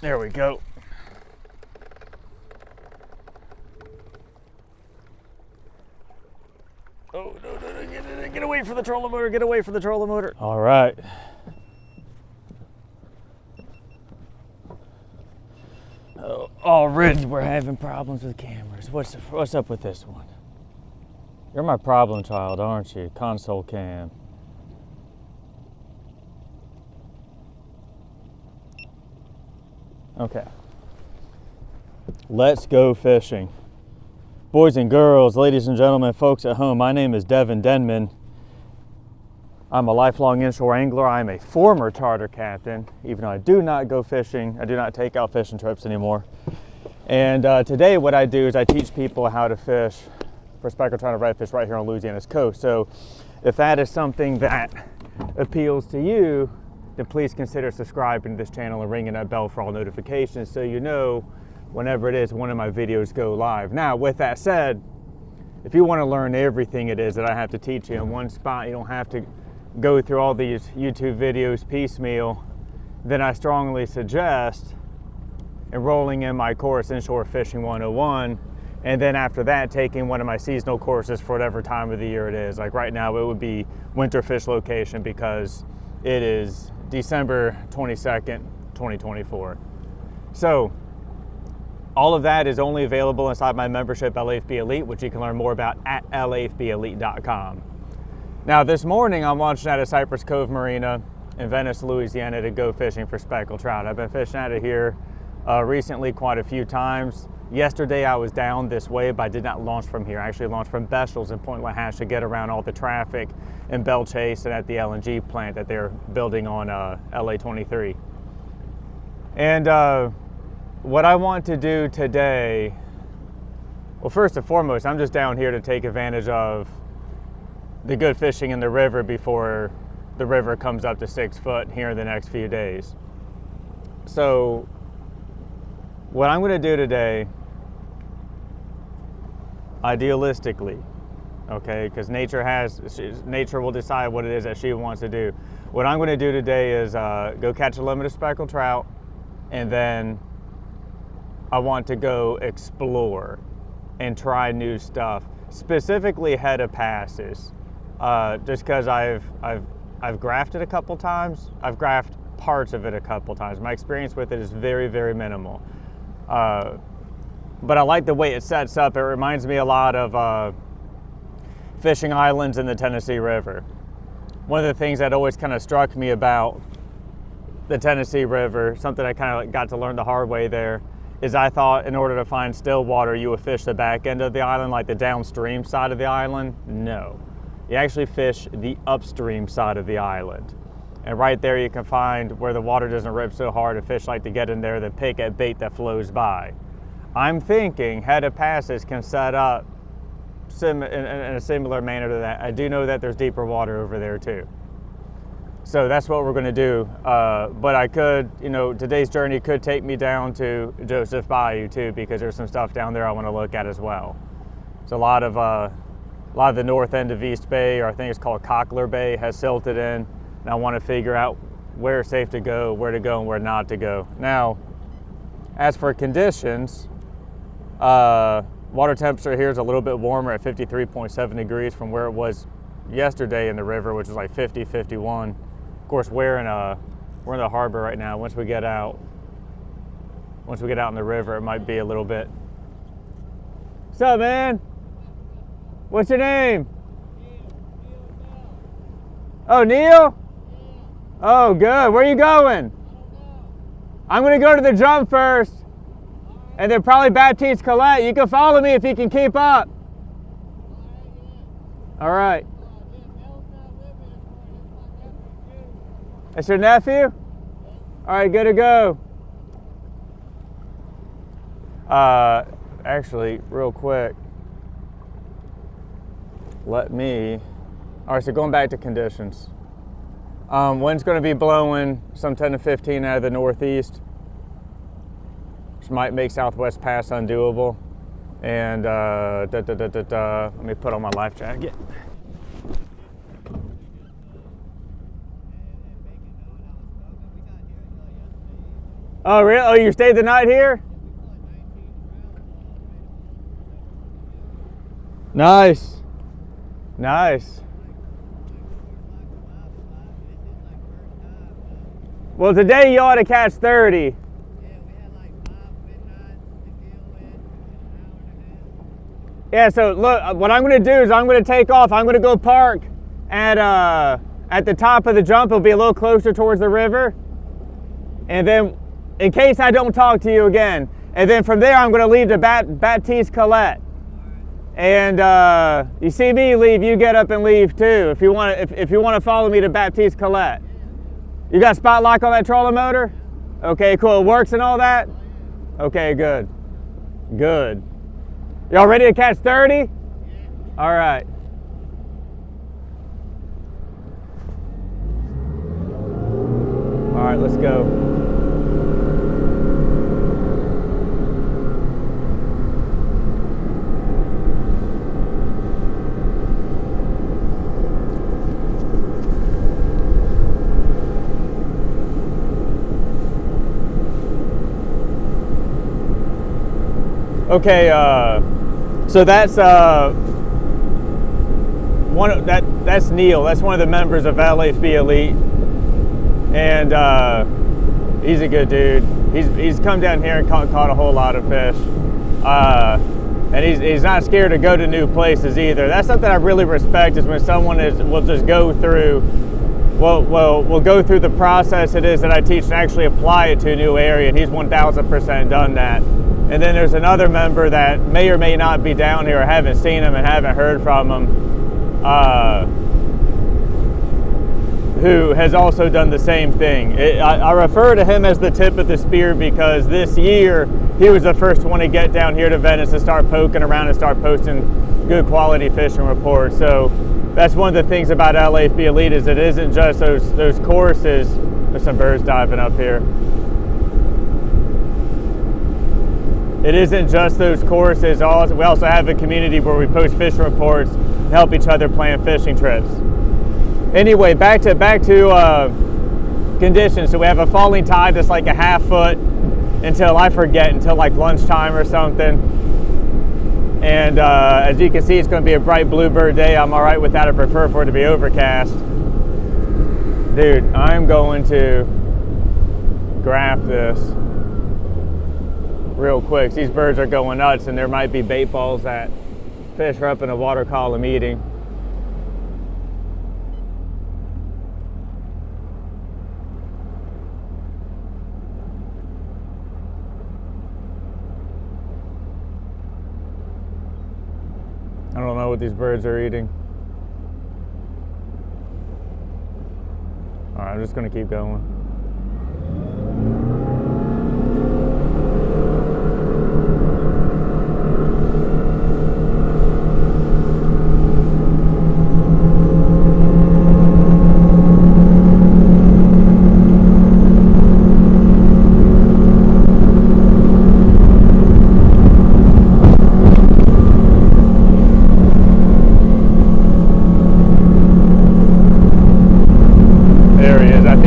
There we go. Oh, no, get away from the trolling motor, get away from the trolling motor. All right. Oh, already we're having problems with cameras. What's up with this one? You're my problem child, aren't you? Console cam. Okay. Let's go fishing. Boys and girls, ladies and gentlemen, folks at home, my name is Devin Denman. I'm a lifelong inshore angler. I'm a former charter captain, even though I do not go fishing. I do not take out fishing trips anymore. And today what I do is I teach people how to fish for speckled trout and redfish right here on Louisiana's coast. So if that is something that appeals to you, then please consider subscribing to this channel and ringing that bell for all notifications so you know whenever it is one of my videos go live. Now, with that said, if you want to learn everything it is that I have to teach you in one spot, you don't have to go through all these YouTube videos piecemeal, then I strongly suggest enrolling in my course, Inshore Fishing 101, and then after that, taking one of my seasonal courses for whatever time of the year it is. Like right now, it would be winter fish location because it is December 22nd, 2024. So all of that is only available inside my membership, LAFB Elite, which you can learn more about at LAFBelite.com. Now this morning, I'm launching out of Cypress Cove Marina in Venice, Louisiana to go fishing for speckled trout. I've been fishing out of here recently quite a few times. Yesterday I was down this way, but I did not launch from here. I actually launched from Bechdels in Point Lahash to get around all the traffic in Belle Chase and at the LNG plant that they're building on LA 23. And what I want to do today, well, first and foremost, I'm just down here to take advantage of the good fishing in the river before the river comes up to 6 foot here in the next few days. So what I'm going to do today, idealistically, okay, because nature will decide what it is that she wants to do. What I'm going to do today is go catch a limit of speckled trout, and then I want to go explore and try new stuff, specifically head of passes. Just because I've grafted a couple times. I've grafted parts of it a couple times. My experience with it is very, very minimal. But I like the way it sets up. It reminds me a lot of fishing islands in the Tennessee River. One of the things that always kind of struck me about the Tennessee River, something I kind of got to learn the hard way there, is I thought in order to find still water, you would fish the back end of the island, like the downstream side of the island. No. You actually fish the upstream side of the island. And right there you can find where the water doesn't rip so hard and fish like to get in there than pick at bait that flows by. I'm thinking head of passes can set up in a similar manner to that. I do know that there's deeper water over there too. So that's what we're gonna do. But I could, today's journey could take me down to Joseph Bayou too, because there's some stuff down there I wanna look at as well. It's a lot of the north end of East Bay, or I think it's called Cockler Bay, has silted in. And I want to figure out where it's safe to go, and where not to go. Now, as for conditions, water temperature here is a little bit warmer at 53.7 degrees from where it was yesterday in the river, which was like 50, 51. Of course, we're in the harbor right now. Once we get out in the river, it might be a little bit. What's up, man? What's your name? Oh, Neil? Oh, good. Where are you going? I'm going to go to the jump first, and then probably Baptiste Colette. You can follow me if you can keep up. All right. That's your nephew? All right, good to go. Actually, real quick, all right, so going back to conditions. Wind's going to be blowing some 10 to 15 out of the northeast, which might make Southwest Pass undoable. And let me put on my life jacket. Oh, really? Oh, you stayed the night here? Nice. Nice. Well, today you ought to catch 30. Yeah, so look, what I'm going to do is I'm going to take off. I'm going to go park at the top of the jump. It'll be a little closer towards the river. And then, in case I don't talk to you again, and then from there I'm going to leave to Baptiste Colette. And you see me leave, you get up and leave too. If you want to follow me to Baptiste Colette. You got spot lock on that trolling motor? Okay, cool. It works and all that? Okay, good. Good. Y'all ready to catch 30? Yeah. All right. All right, let's go. Okay, so that's that's Neil. That's one of the members of LAFB Elite, and he's a good dude. He's come down here and caught a whole lot of fish, and he's not scared to go to new places either. That's something I really respect, is when someone will just go through. We'll go through the process it is that I teach and actually apply it to a new area, and he's 1,000% done that. And then there's another member that may or may not be down here. I haven't seen him and haven't heard from him, who has also done the same thing. I refer to him as the tip of the spear because this year he was the first one to get down here to Venice and start poking around and start posting good quality fishing reports. So that's one of the things about LAFB Elite, is it isn't just those courses. There's some birds diving up here. It isn't just those courses. We also have a community where we post fishing reports and help each other plan fishing trips. Anyway, back to conditions. So we have a falling tide that's like a half foot until like lunchtime or something. And as you can see, it's going to be a bright bluebird day. I'm all right with that. I prefer for it to be overcast. Dude, I'm going to graph this real quick. These birds are going nuts, and there might be bait balls that fish are up in a water column eating. I don't know what these birds are eating. All right, I'm just going to keep going.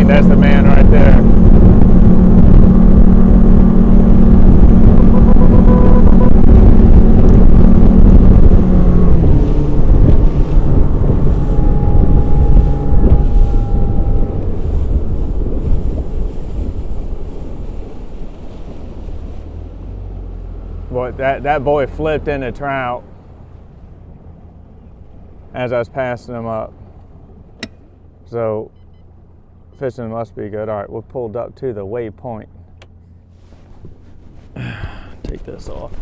That's the man right there. Boy, that boy flipped into trout as I was passing him up. So fishing must be good. All right, we're pulled up to the waypoint. Take this off.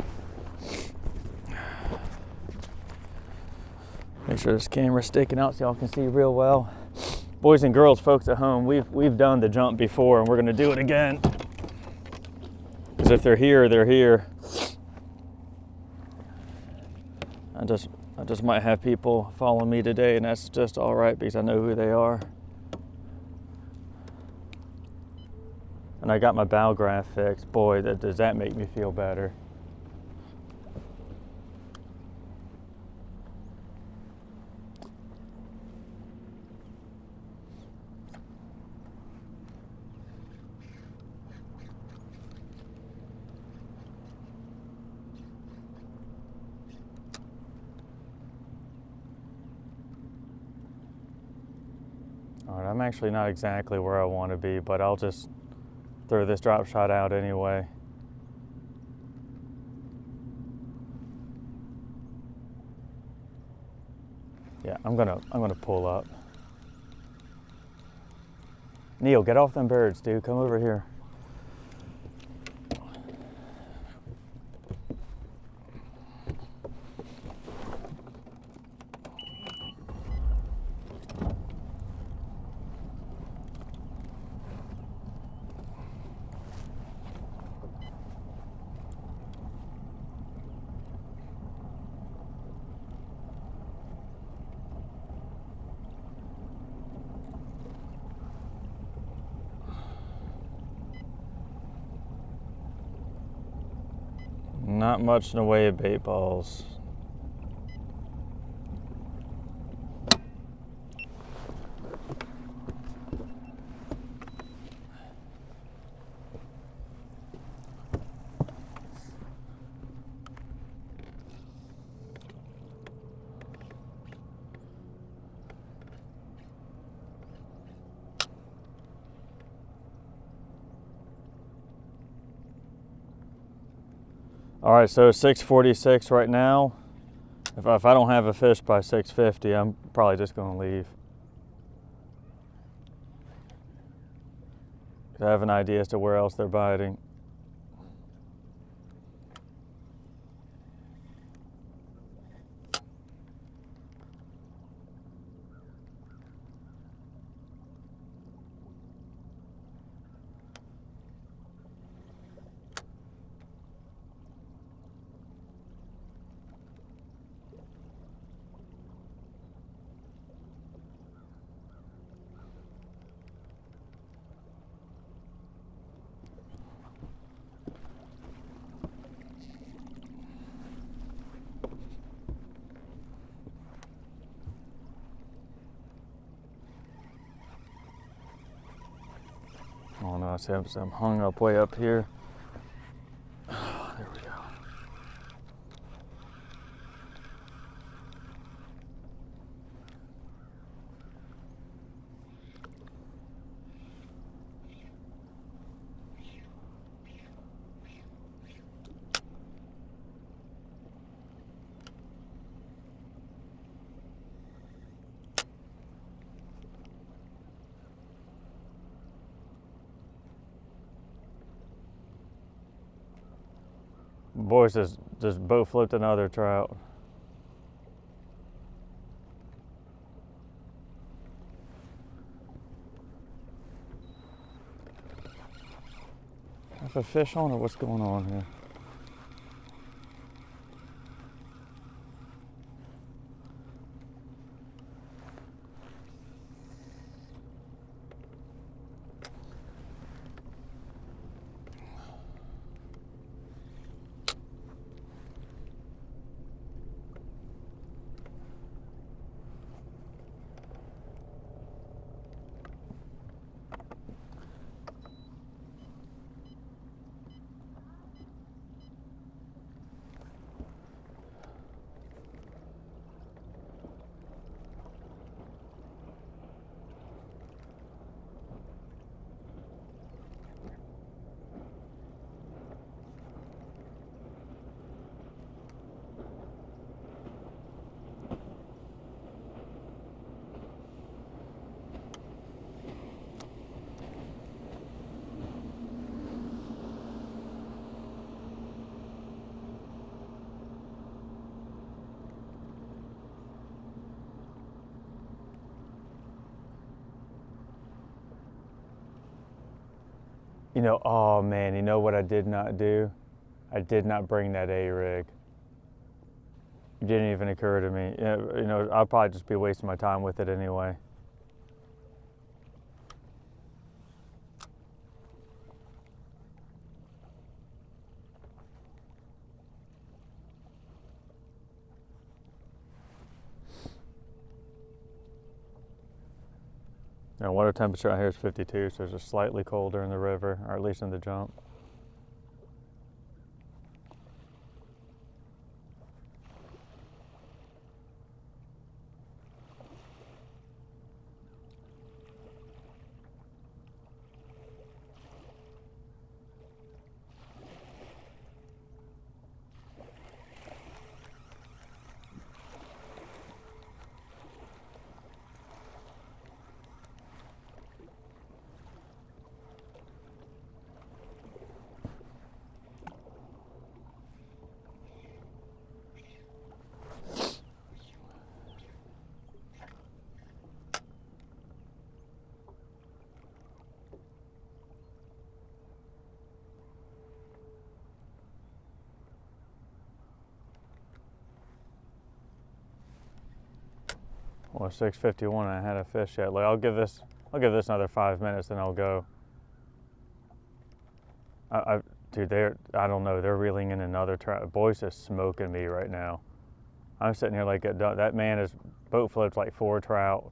Make sure this camera's sticking out so y'all can see real well. Boys and girls, folks at home, we've done the jump before, and we're gonna do it again. Because if they're here, they're here. I just might have people follow me today, and that's just all right because I know who they are. And I got my bow graph fixed. Boy, does that make me feel better. All right, I'm actually not exactly where I want to be, but I'll just throw this drop shot out anyway. Yeah, I'm gonna pull up. Neil, get off them birds, dude. Come over here. Not much in the way of bait balls. All right, so 6:46 right now. If I don't have a fish by 6:50, I'm probably just gonna leave. I have an idea as to where else they're biting. Oh no, I see I'm hung up way up here. There we go. Boys just boat flipped another trout. Have a fish on or what's going on here? You know, oh man, you know what I did not do? I did not bring that A-rig. It didn't even occur to me. You know, I'll probably just be wasting my time with it anyway. You know, water temperature out here is 52, so it's just slightly colder in the river, or at least in the jump. Well, 6:51. I had a fish yet. Like I'll give this another 5 minutes, and I'll go. Dude, I don't know. They're reeling in another trout. Boy's just smoking me right now. I'm sitting here like that man has boat flipped like 4 trout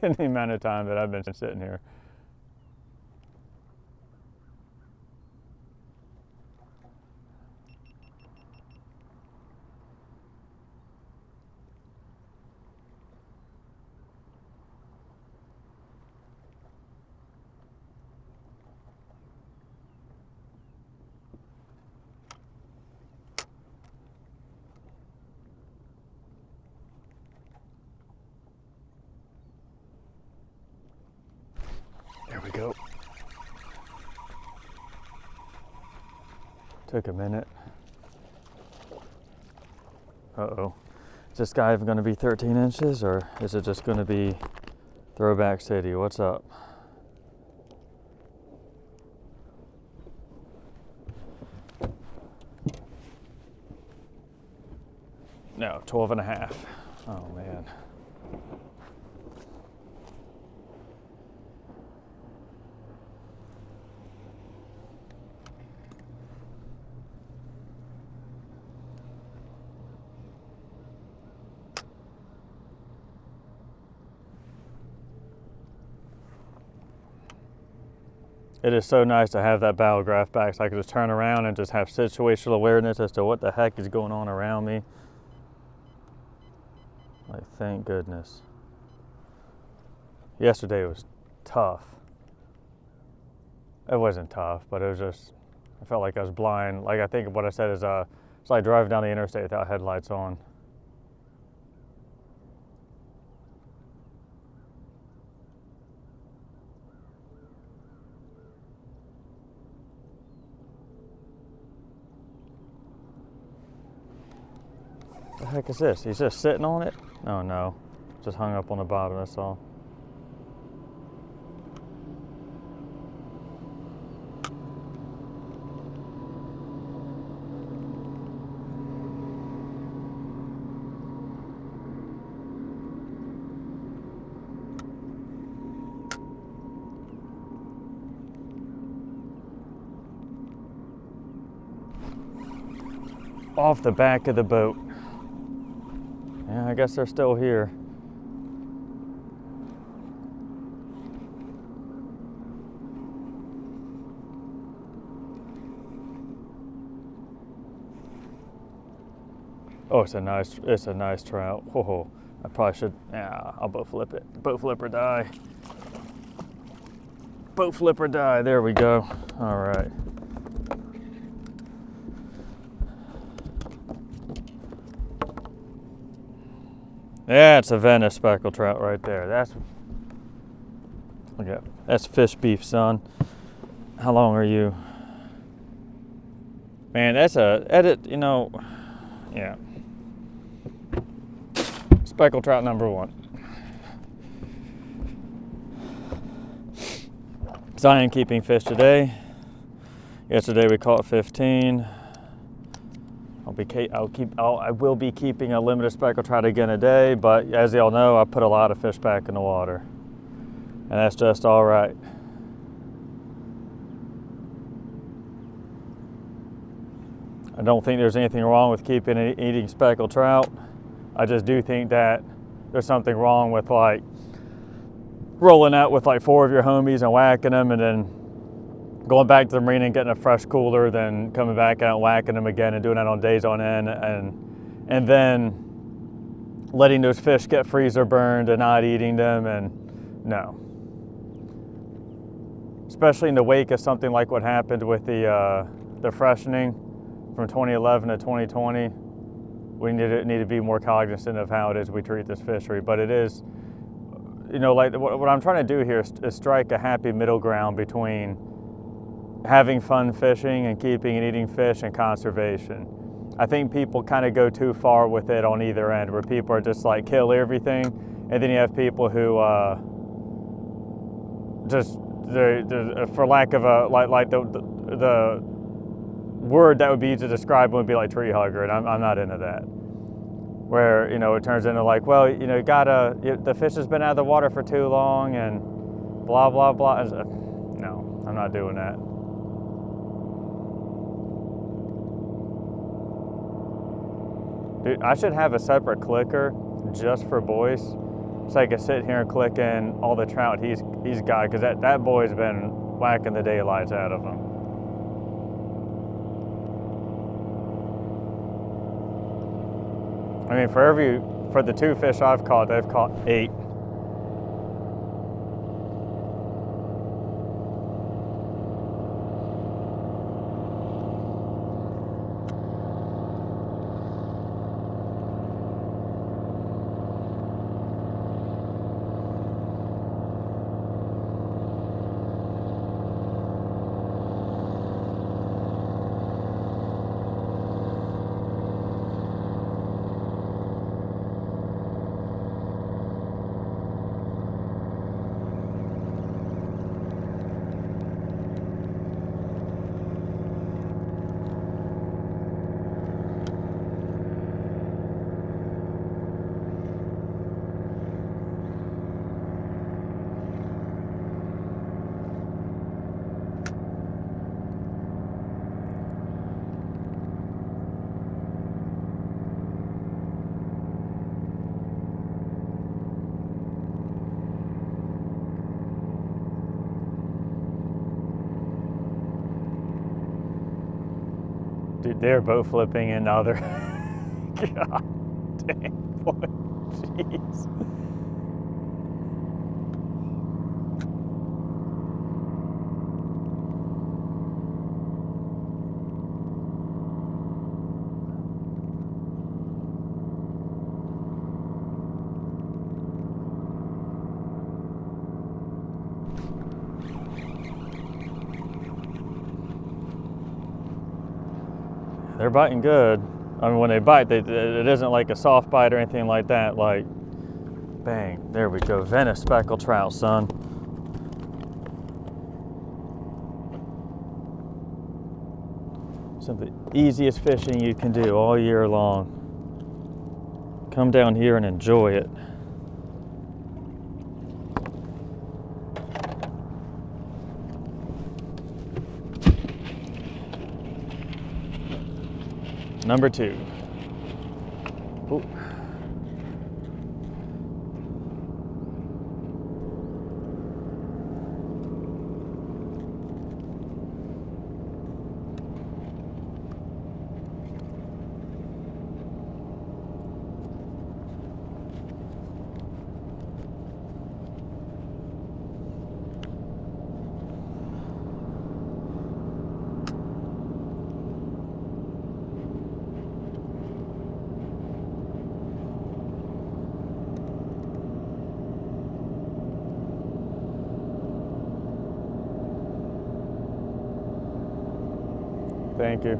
in the amount of time that I've been sitting here. There we go. Took a minute. Uh-oh. Is this guy even going to be 13 inches, or is it just going to be Throwback City? What's up? No, 12 and a half. Oh, man. It is so nice to have that battle graph back so I can just turn around and just have situational awareness as to what the heck is going on around me. Like, thank goodness. Yesterday was tough. It wasn't tough, but it was just, I felt like I was blind. Like, I think what I said is, it's like driving down the interstate without headlights on. What the heck is this? He's just sitting on it? Oh no, just hung up on the bottom, that's all. Off the back of the boat. Yeah, I guess they're still here. Oh, it's a nice trout. Oh, I probably should, yeah, I'll boat flip it. Boat flip or die. Boat flip or die, there we go. All right. Yeah, it's a Venice speckled trout right there. That's fish beef, son. How long are you? Man, that's a edit, you know, yeah. Speckled trout number 1. So I am keeping fish today. Yesterday we caught 15. I will be keeping a limited speckled trout again today, but as y'all know, I put a lot of fish back in the water, and that's just all right. I don't think there's anything wrong with keeping and eating speckled trout. I just do think that there's something wrong with like rolling out with like 4 of your homies and whacking them, and then going back to the marina and getting a fresh cooler, then coming back out and whacking them again and doing that on days on end, and then letting those fish get freezer burned and not eating them, and no. Especially in the wake of something like what happened with the freshening from 2011 to 2020, we need to be more cognizant of how it is we treat this fishery. But it is, you know, like what I'm trying to do here is strike a happy middle ground between having fun fishing and keeping and eating fish and conservation. I think people kind of go too far with it on either end, where people are just like kill everything, and then you have people who for lack of a like the word that would be used to describe them would be like tree hugger, and I'm not into that. where, you know, it turns into like, well, you know, the fish has been out of the water for too long and blah, blah, blah. No, I'm not doing that. Dude, I should have a separate clicker just for Boyce, so I can sit here and click in all the trout he's got, because that boy's been whacking the daylights out of him. I mean, for the 2 fish I've caught, they've caught 8. Dude, they're boat flipping and now they're God damn, boy, jeez. They're biting good. I mean, when they bite, it isn't like a soft bite or anything like that. Like, bang, there we go. Venice speckled trout, son. Some of the easiest fishing you can do all year long. Come down here and enjoy it. Number 2. Ooh. Thank you.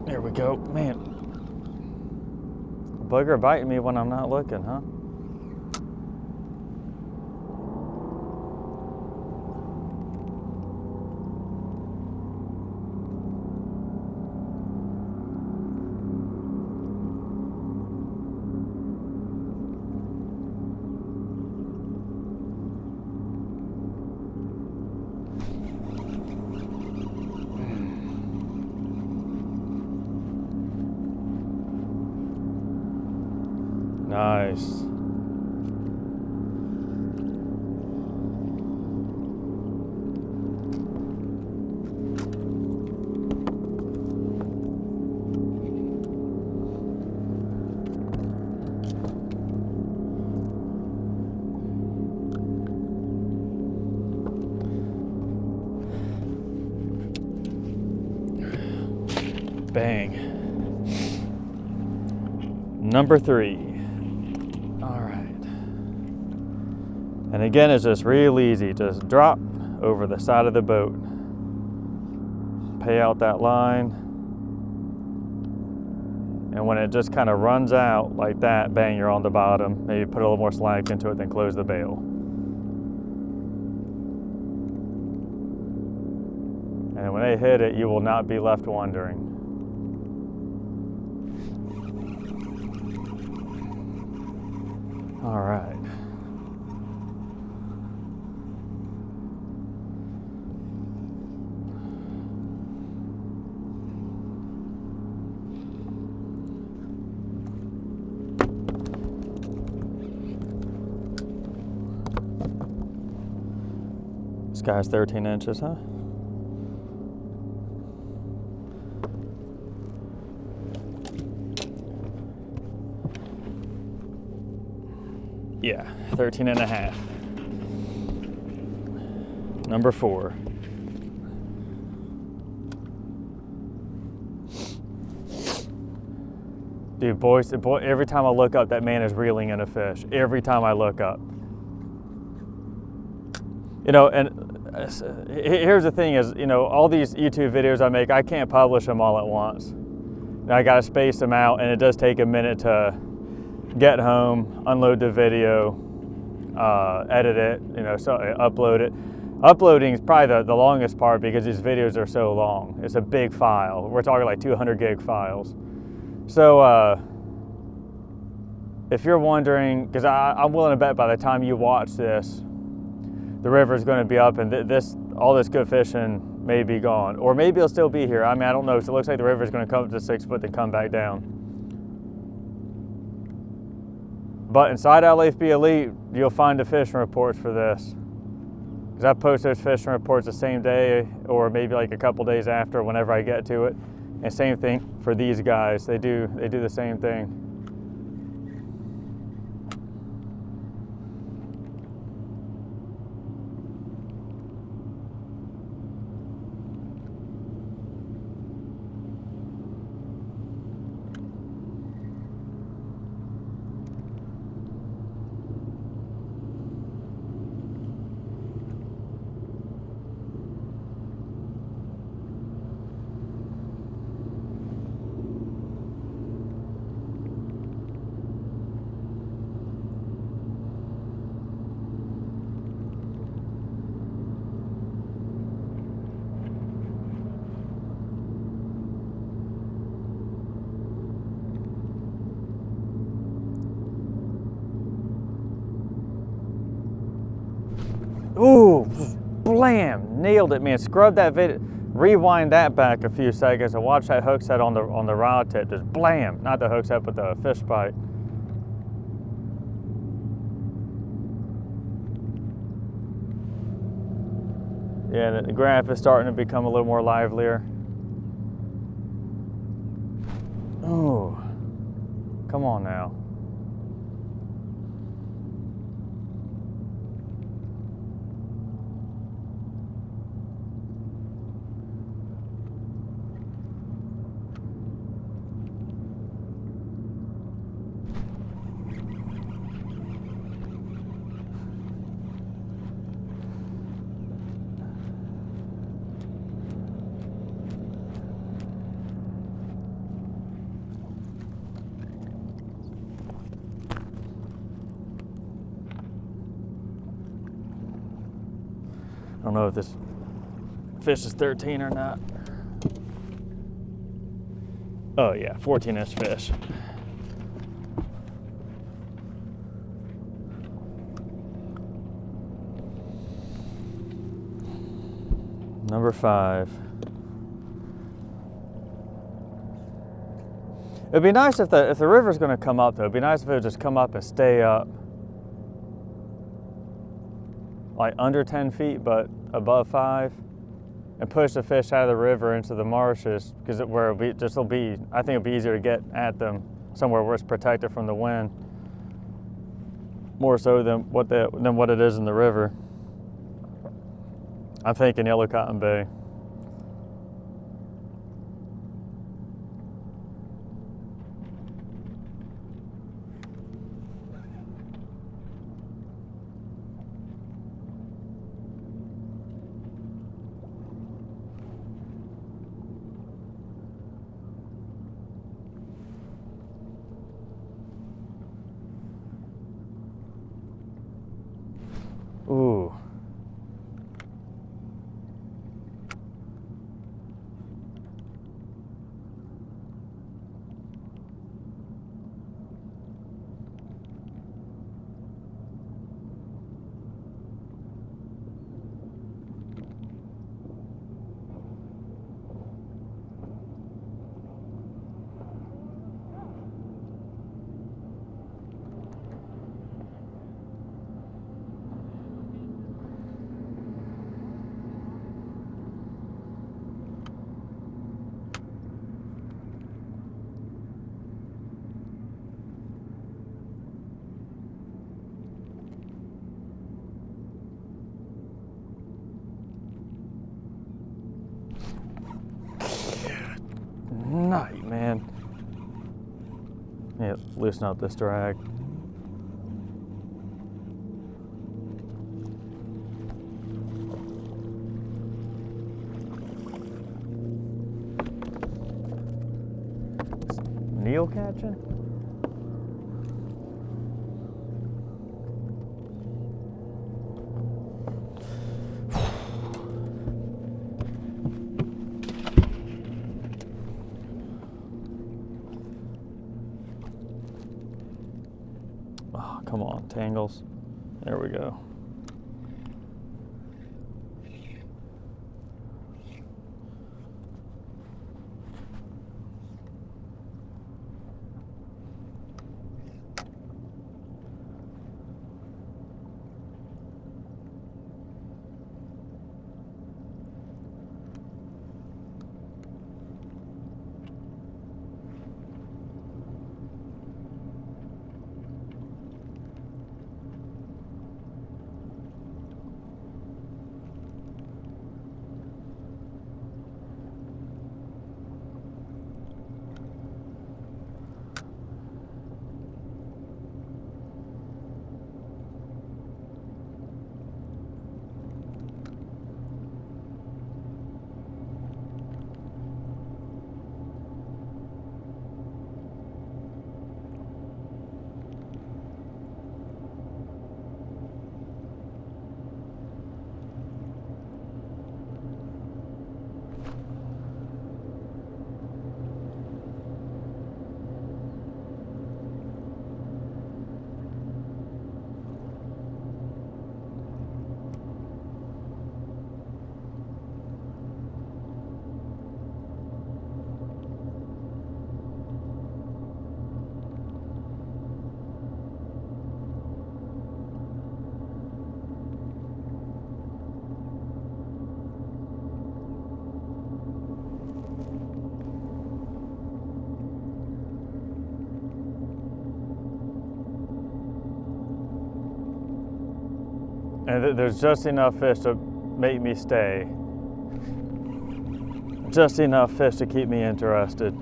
There we go. Man, bugger biting me when I'm not looking, huh? Nice. Bang. Number 3. All right. And again, it's just real easy. Just drop over the side of the boat. Pay out that line. And when it just kind of runs out like that, bang, you're on the bottom. Maybe put a little more slack into it, then close the bail. And when they hit it, you will not be left wondering. All right. This guy's 13 inches, huh? Yeah, 13 and a half. Number 4. Dude, boys, every time I look up, that man is reeling in a fish. Every time I look up. You know, and here's the thing is, you know, all these YouTube videos I make, I can't publish them all at once. And I gotta space them out, and it does take a minute to get home, unload the video, edit it, you know, so upload it. Uploading is probably the longest part because these videos are so long. It's a big file. We're talking like 200 gig files. So if you're wondering, because I'm willing to bet by the time you watch this, the river is going to be up and all this good fishing may be gone. Or maybe it'll still be here. I mean, I don't know. So it looks like the river is going to come up to 6 foot and come back down. But inside LAFB Elite, you'll find the fishing reports for this. Because I post those fishing reports the same day or maybe like a couple days after whenever I get to it. And same thing for these guys. They do the same thing. Ooh, blam, nailed it, man. Scrub that video, rewind that back a few seconds and watch that hook set on the rod tip. Just blam, not the hook set, but the fish bite. Yeah, the graph is starting to become a little more livelier. Ooh, come on now. I don't know if this fish is 13 or not. Oh yeah, 14-inch fish. Number 5. It'd be nice if the river's going to come up though. It'd be nice if it would just come up and stay up, like under 10 feet, but above 5, and push the fish out of the river into the marshes, because I think it'll be easier to get at them somewhere where it's protected from the wind, more so than what it is in the river. I'm thinking Yellow Cotton Bay. Ooh. Night, man. Yeah, loosen up this drag. Neil catching? Oh, come on, tangles. There we go. And there's just enough fish to make me stay. Just enough fish to keep me interested.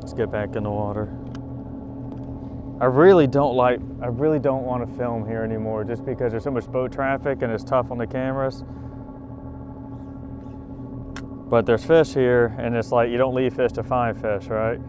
Let's get back in the water. I really don't want to film here anymore just because there's so much boat traffic and it's tough on the cameras. But there's fish here and it's like you don't leave fish to find fish, right?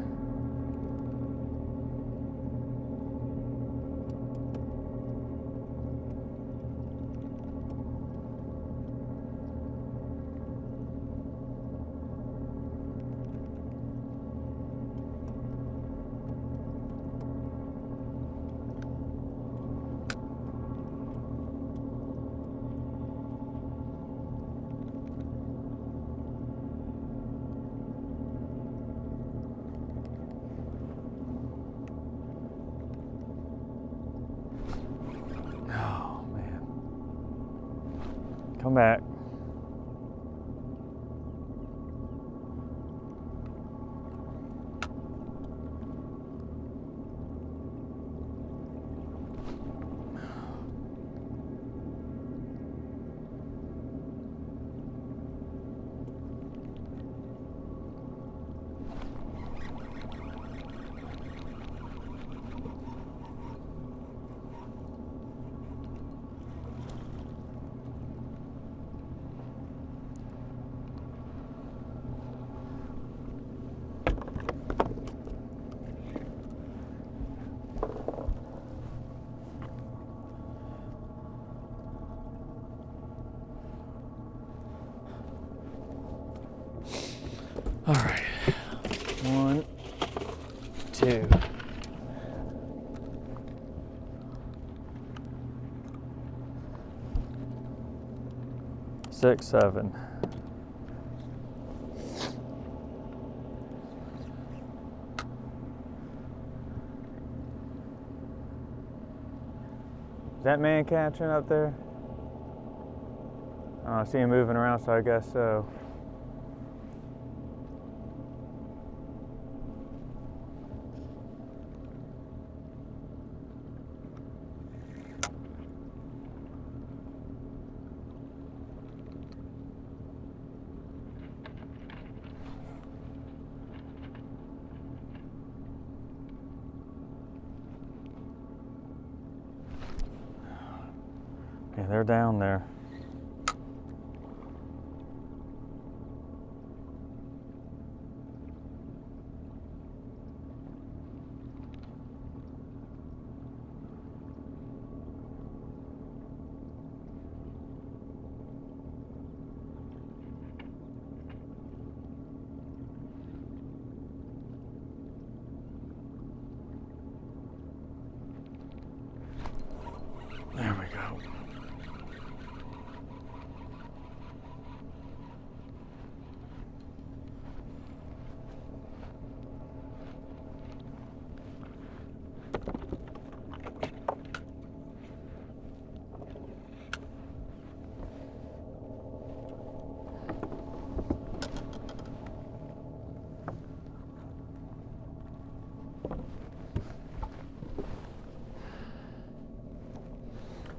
Come back. All right, 1, 2. 6, 7. Is that man catching up there? Oh, I see him moving around, so I guess so. Yeah, they're down there. There we go.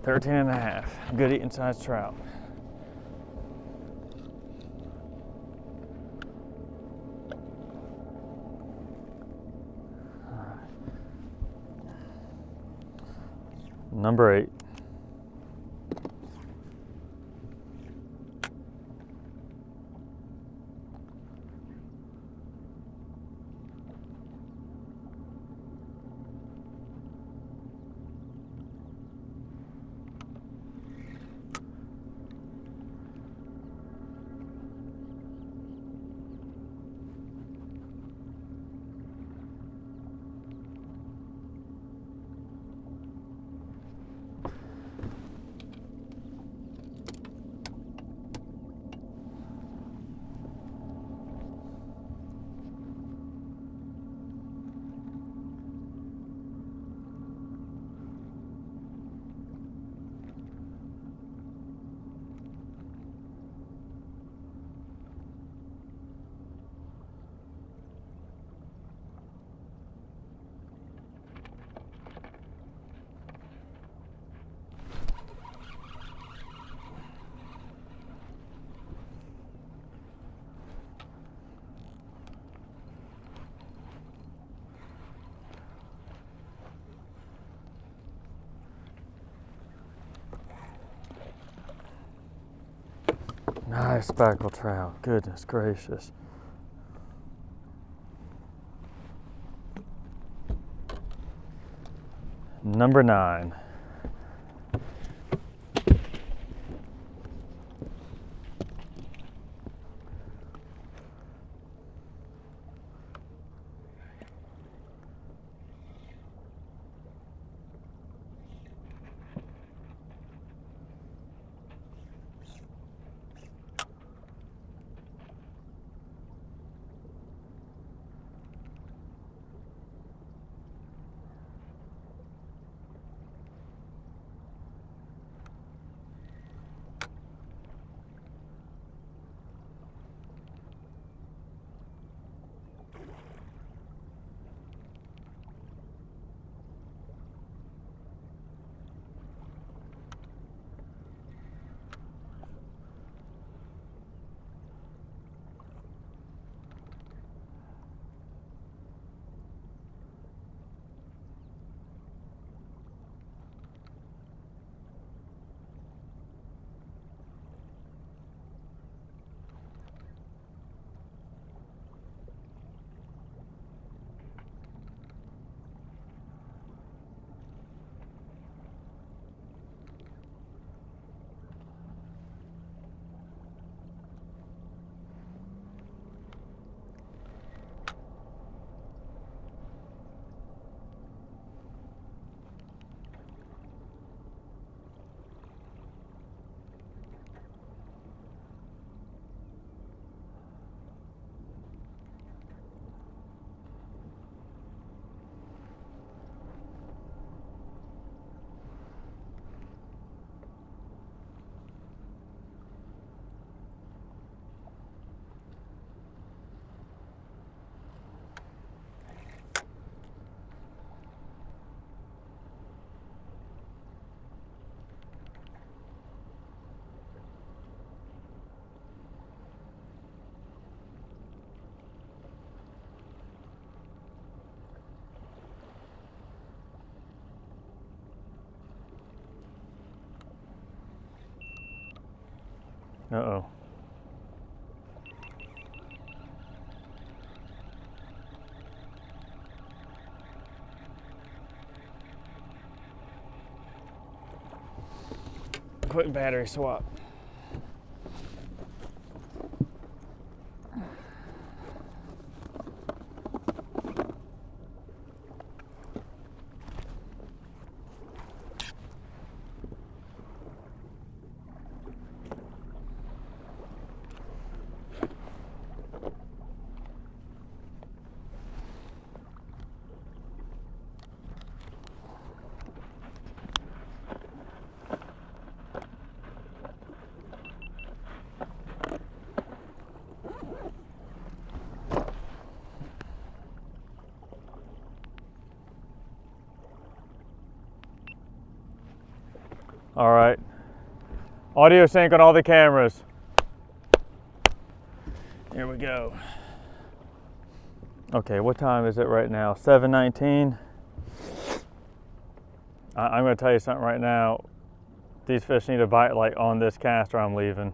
$13.5. Good eating size trout. Number 8. Nice speckled trout. Goodness gracious. Number 9. Uh-oh. Quick battery swap. All right, audio sync on all the cameras. Here we go. Okay, what time is it right now? 7:19. I'm gonna tell you something right now. These fish need a bite like on this cast or I'm leaving.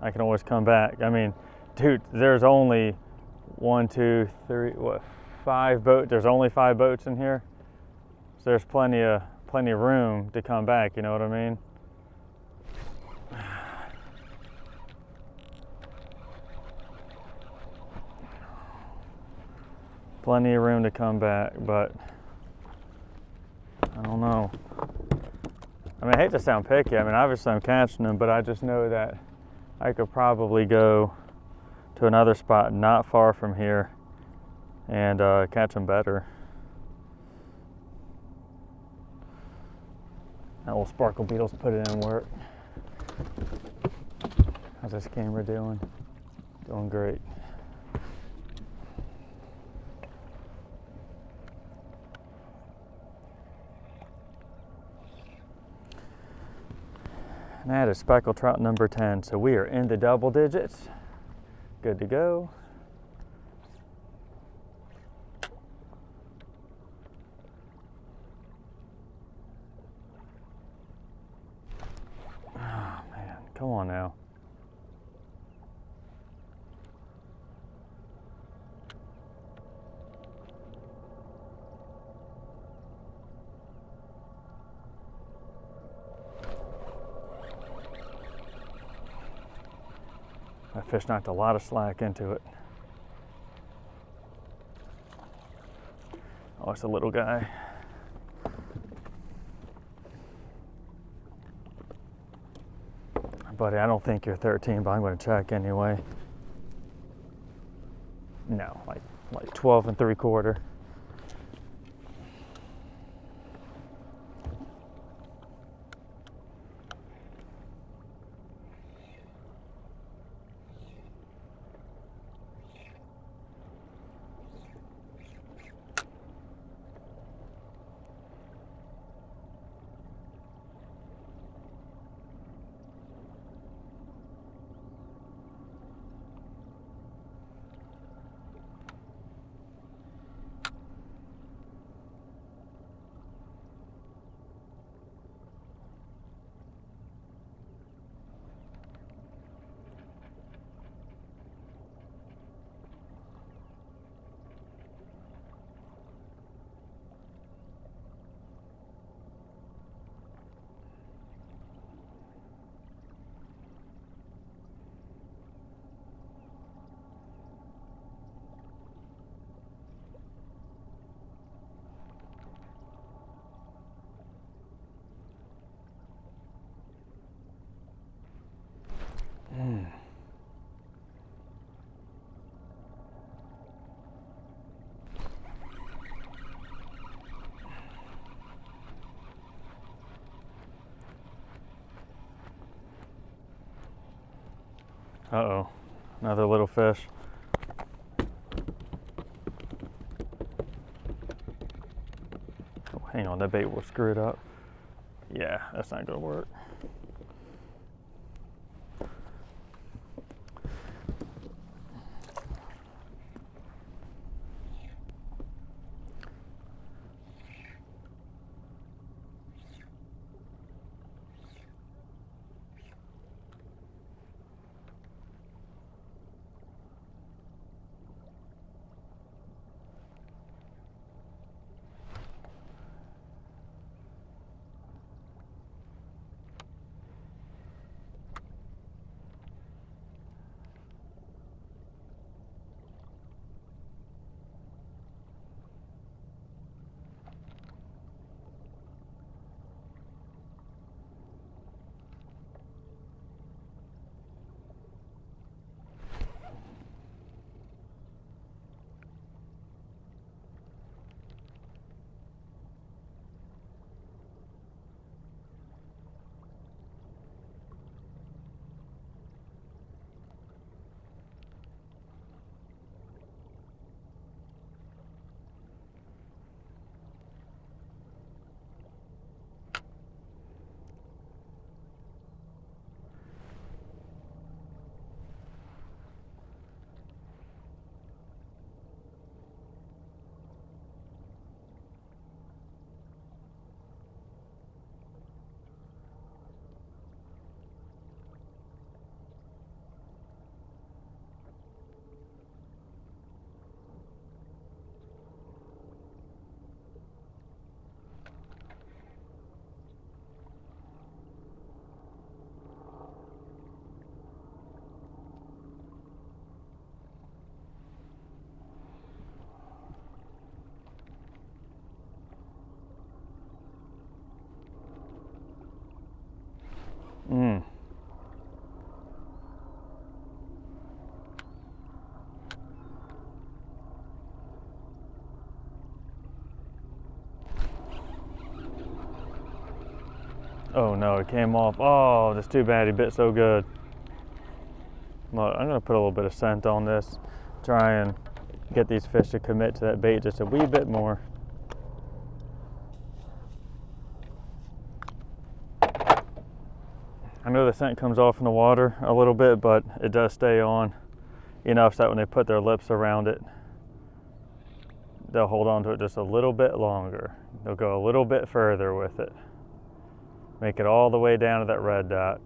I can always come back. I mean, dude, there's only 1, 2, 3, what, 5 boats. There's only 5 boats in here. So there's plenty of room to come back, you know what I mean? Plenty of room to come back, but I don't know. I mean, I hate to sound picky. I mean, obviously I'm catching them, but I just know that I could probably go to another spot not far from here and catch them better. That little sparkle beetle's put it in work. How's this camera doing? Doing great. And that is speckled trout number 10. So we are in the double digits. Good to go. Oh man, come on now. That fish knocked a lot of slack into it. Oh, it's a little guy. Buddy, I don't think you're 13, but I'm going to check anyway. No, like 12 3/4. Uh-oh, another little fish. Oh, hang on, that bait will screw it up. Yeah, that's not gonna work. Oh no, it came off. Oh, that's too bad. He bit so good. Look, I'm gonna put a little bit of scent on this, try and get these fish to commit to that bait just a wee bit more. I know the scent comes off in the water a little bit, but it does stay on enough so that when they put their lips around it, they'll hold on to it just a little bit longer. They'll go a little bit further with it. Make it all the way down to that red dot.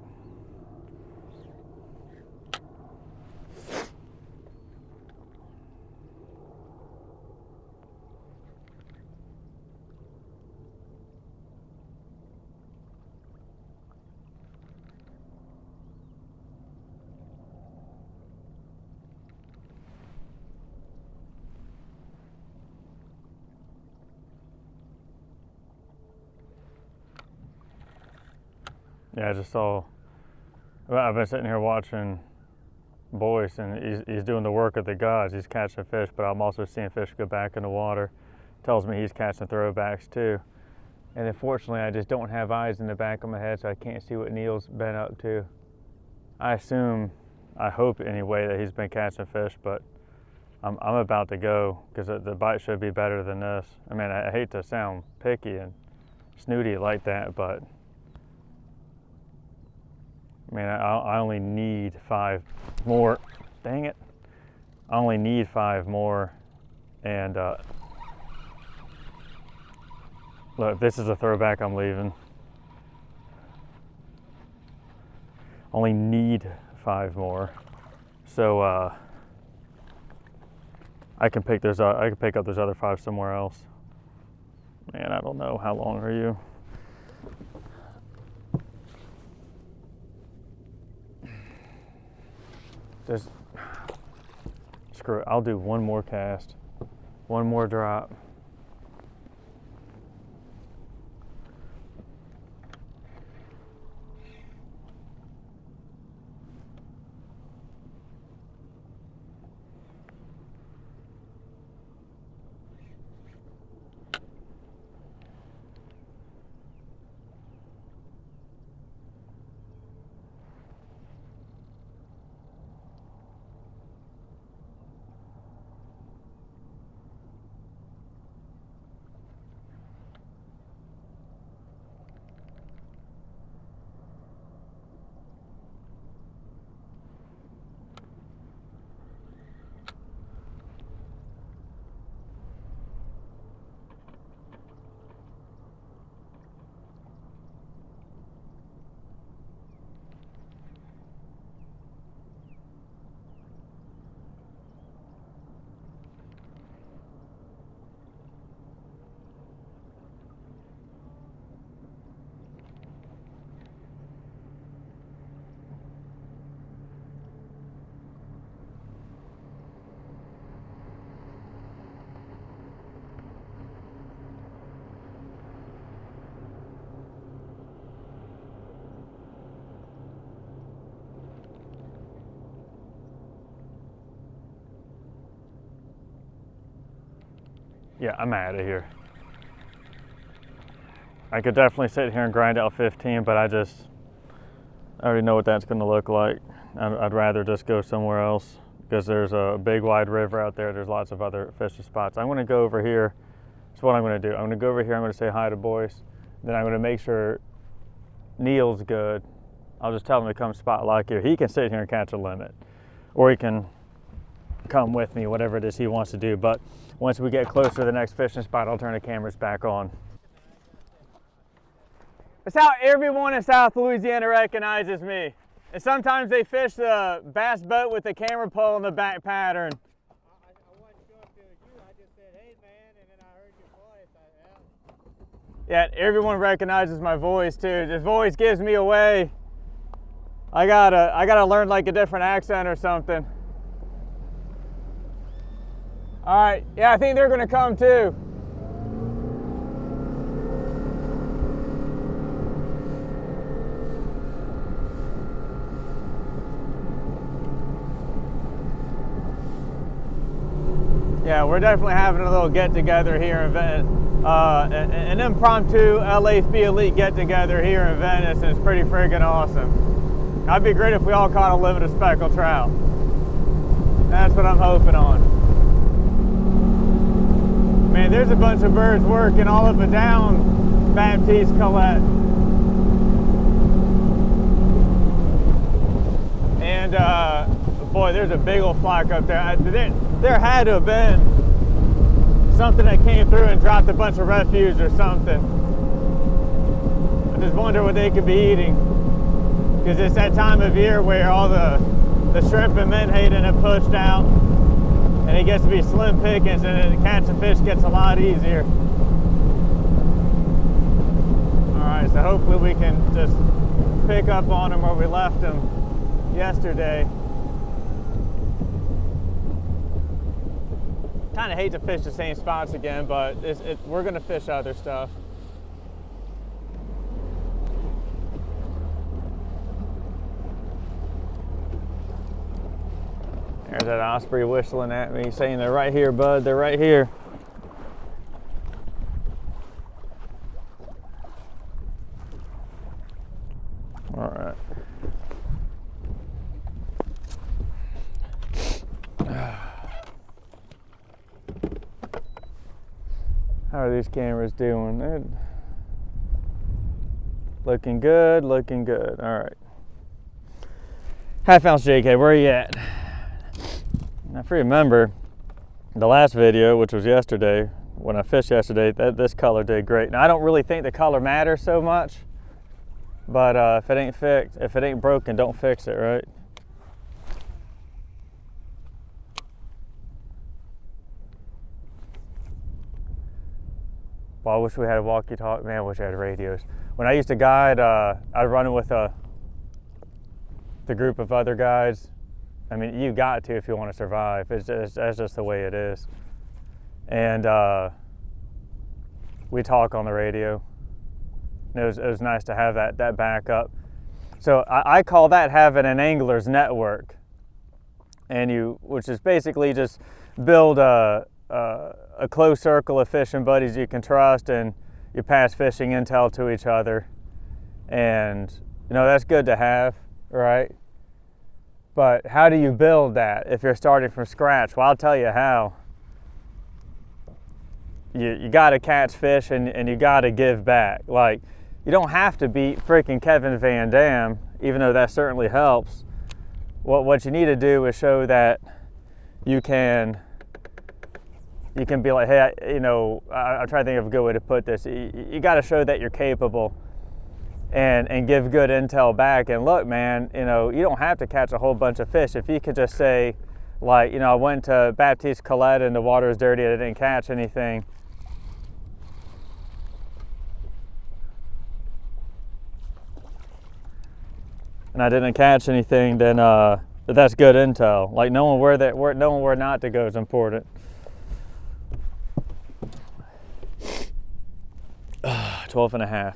Yeah, I just saw, well, I've been sitting here watching Boyce, and he's doing the work of the gods. He's catching fish, but I'm also seeing fish go back in the water. Tells me he's catching throwbacks too. And unfortunately, I just don't have eyes in the back of my head, so I can't see what Neil's been up to. I assume, I hope anyway, that he's been catching fish, but I'm about to go because the bite should be better than this. I mean, I hate to sound picky and snooty like that, but I mean, I only need 5 more. Dang it. I only need 5 more. And look, this is a throwback, I'm leaving. Only need 5 more. So I can pick up those other 5 somewhere else. Man, I don't know. How long are you? Screw it, I'll do one more cast, one more drop. Yeah, I'm out of here. I could definitely sit here and grind out 15, but I already know what that's going to look like. I'd rather just go somewhere else because there's a big wide river out there. There's lots of other fishing spots. I'm going to go over here. That's what I'm going to do. I'm going to go over here. I'm going to say hi to Boyce. Then I'm going to make sure Neil's good. I'll just tell him to come spot lock here. He can sit here and catch a limit, or he can come with me, whatever it is he wants to do. But once we get closer to the next fishing spot, I'll turn the cameras back on. It's how everyone in South Louisiana recognizes me. And sometimes they fish the bass boat with the camera pole in the back pattern. I wasn't sure if it was you. I just said, hey man, and then I heard your voice. Yeah, everyone recognizes my voice too. The voice gives me away. I gotta learn like a different accent or something. All right, yeah, I think they're gonna come too. Yeah, we're definitely having a little get-together here in Venice. An impromptu LAFB Elite get-together here in Venice, and it's pretty friggin' awesome. That'd be great if we all caught a limited speckled trout. That's what I'm hoping on. Man, there's a bunch of birds working all up and down Baptiste Colette. And boy, there's a big old flock up there. There had to have been something that came through and dropped a bunch of refuse or something. I just wonder what they could be eating, because it's that time of year where all the shrimp and menhaden have pushed out, and it gets to be slim pickings, and then catching fish gets a lot easier. All right, so hopefully we can just pick up on them where we left them yesterday. Kind of hate to fish the same spots again, but we're going to fish other stuff. There's that osprey whistling at me, saying they're right here, bud, they're right here. All right. How are these cameras doing? They're looking good, looking good. All right. Half ounce JK, where are you at? Now, if you remember the last video, which was yesterday, when I fished yesterday, this color did great. Now, I don't really think the color matters so much, but if it ain't broken, don't fix it, right? Well, I wish we had a walkie-talkie. Man, I wish I had radios. When I used to guide, I'd run it with the group of other guides. I mean, you got to if you want to survive. That's just the way it is. And we talk on the radio. It was nice to have that backup. So I call that having an angler's network, which is basically just build a close circle of fishing buddies you can trust, and you pass fishing intel to each other, and that's good to have, right? But how do you build that if you're starting from scratch? Well, I'll tell you how. You got to catch fish, and you got to give back. Like, you don't have to beat freaking Kevin Van Dam, even though that certainly helps. What you need to do is show that you can be like, hey, I'm trying to think of a good way to put this. You got to show that you're capable, and give good intel back. And look, man, you don't have to catch a whole bunch of fish. If you could just say, like, I went to Baptiste Colette and the water was dirty and I didn't catch anything. And I didn't catch anything, then that's good intel. Like, knowing where not to go is important. 12 and a half.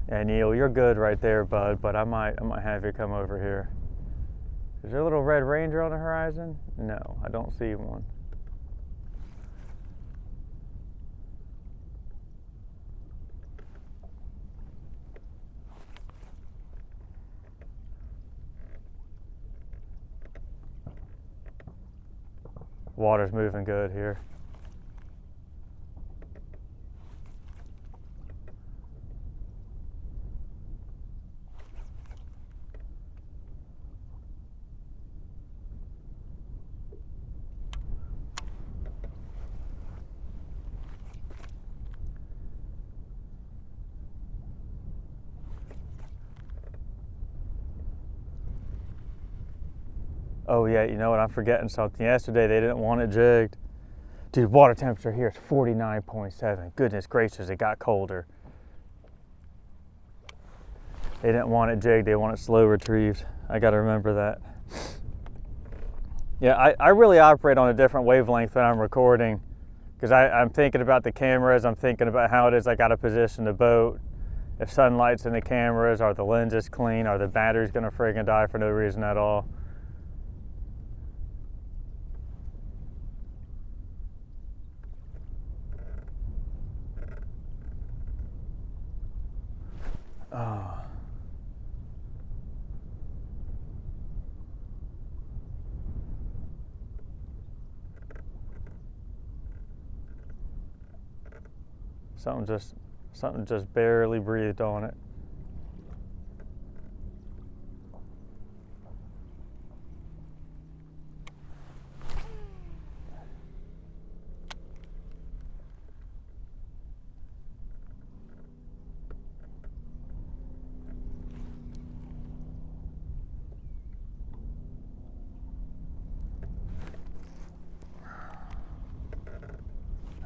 And Neil, you're good right there, bud, but I might have you come over here. Is there a little red ranger on the horizon? No, I don't see one. Water's moving good here. Oh yeah, you know what, I'm forgetting something. Yesterday they didn't want it jigged. Dude, water temperature here is 49.7. Goodness gracious, it got colder. They didn't want it jigged, they want it slow retrieved. I gotta remember that. Yeah, I really operate on a different wavelength when I'm recording, because I'm thinking about the cameras, I'm thinking about how it is I gotta position the boat, if sunlight's in the cameras, are the lenses clean, are the batteries gonna friggin' die for no reason at all? Oh. Something just barely breathed on it.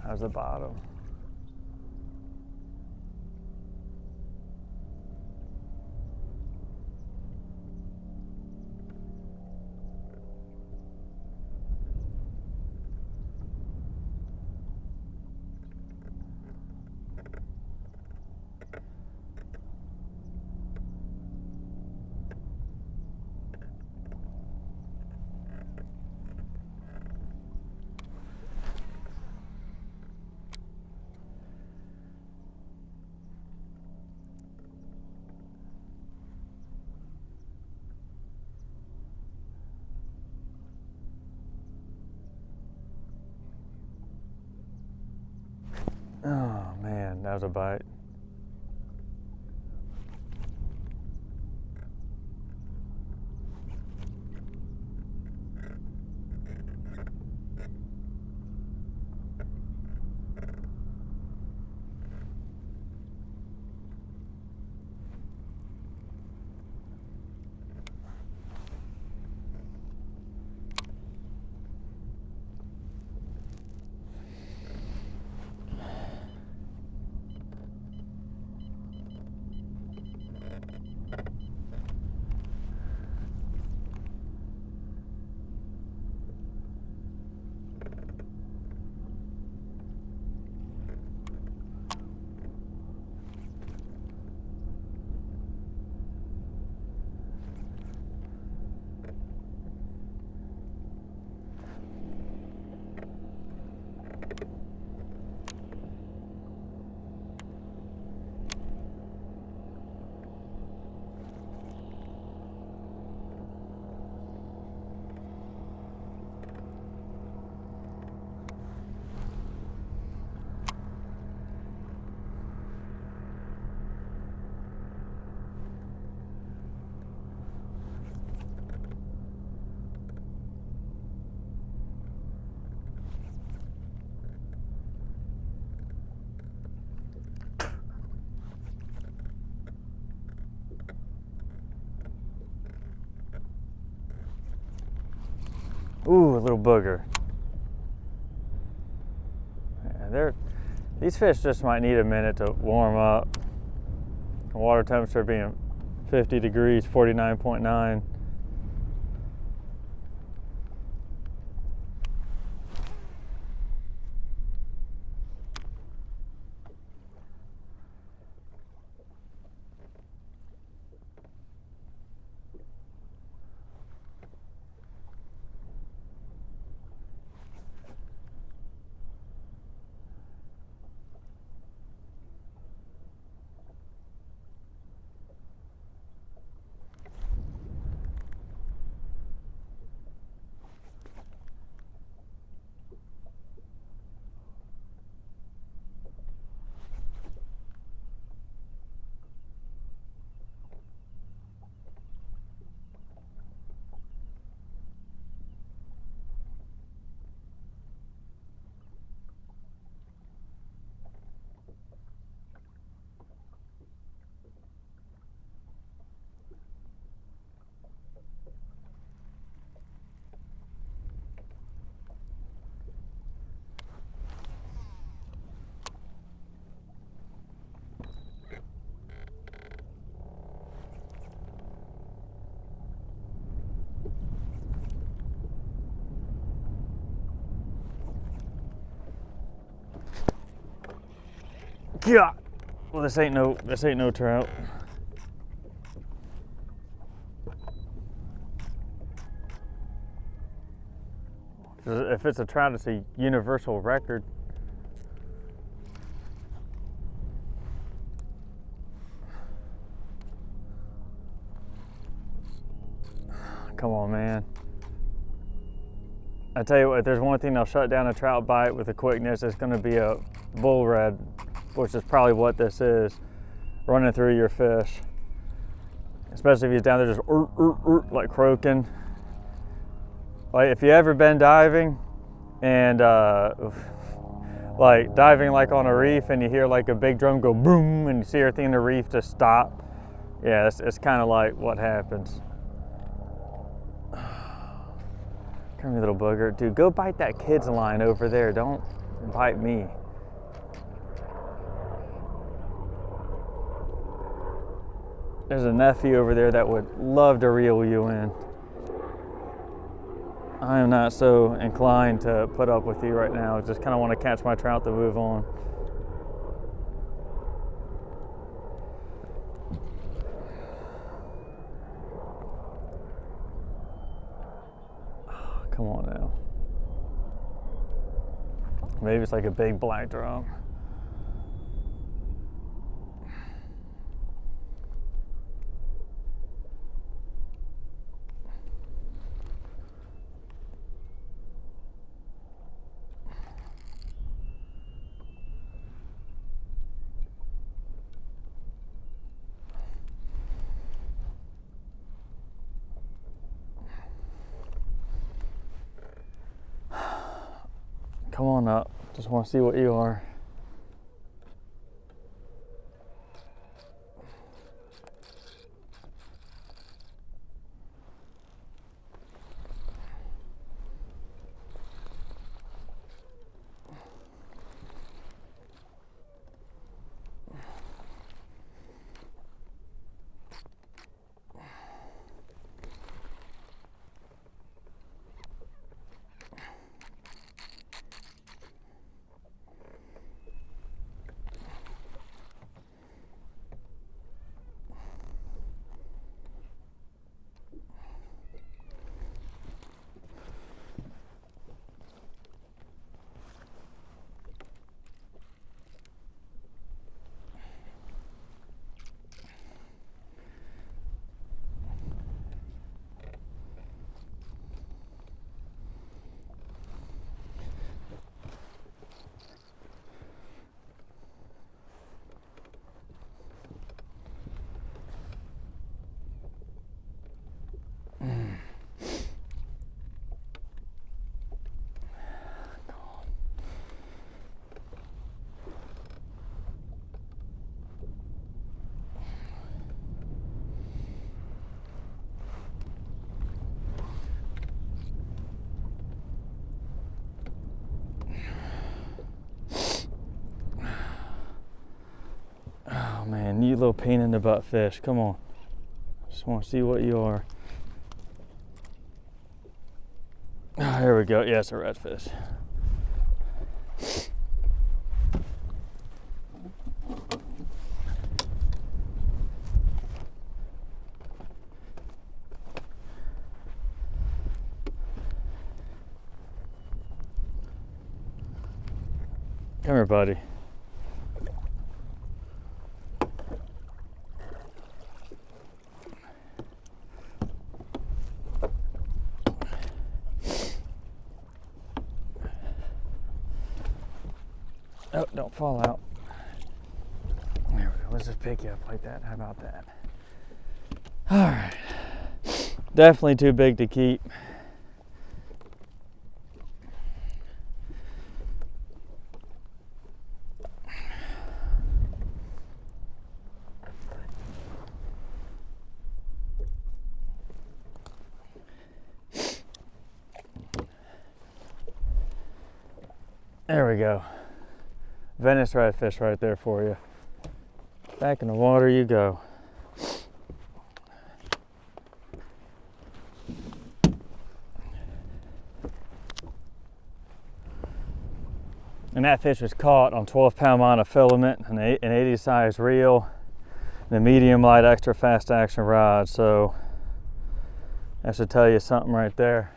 How's the bottom? Oh man, that was a bite. Ooh, a little booger. Yeah, these fish just might need a minute to warm up. The water temperature being 50 degrees, 49.9. Yeah. Well, this ain't no trout. If it's a trout, it's a universal record. Come on, man. I tell you what, if there's one thing that'll shut down a trout bite with a quickness, it's going to be a bull red, which is probably what this is, running through your fish. Especially if he's down there just like croaking. Like if you ever been diving and like diving like on a reef and you hear like a big drum go boom and you see everything in the reef just stop. Yeah, it's kind of like what happens. Come here, little booger. Dude, go bite that kid's line over there. Don't bite me. There's a nephew over there that would love to reel you in. I am not so inclined to put up with you right now. I just kind of want to catch my trout to move on. Come on now. Maybe it's like a big black drum. Come on up. Just want to see what you are. Man, you little pain in the butt fish. Come on. Just want to see what you are. Oh, here we go. Yeah, it's a redfish. Come here, buddy. Oh, don't fall out. There we go. Let's just pick you up like that. How about that? All right. Definitely too big to keep. There we go. Venice redfish right there for you. Back in the water you go. And that fish was caught on 12-pound monofilament, an 80 size reel, and a medium light extra fast action rod. So that should tell you something right there.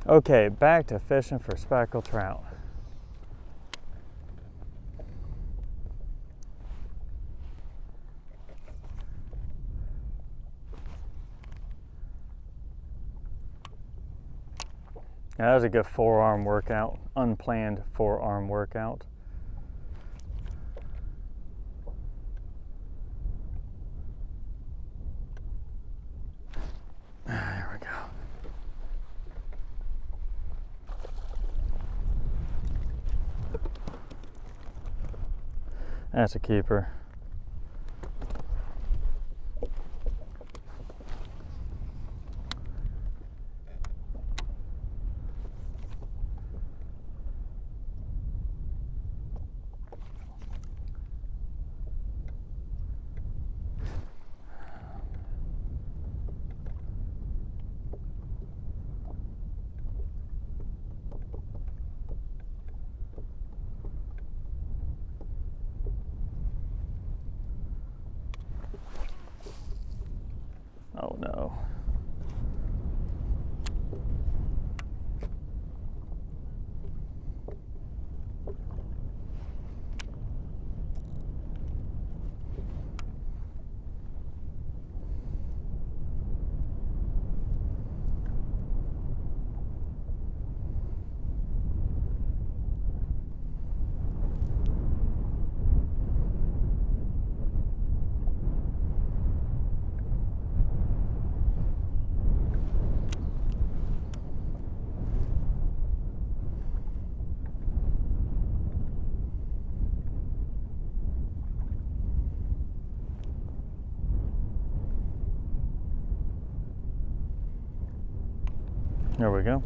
Okay, back to fishing for speckled trout. Now, that was a good forearm workout, unplanned forearm workout. There we go. That's a keeper. Oh no. There we go.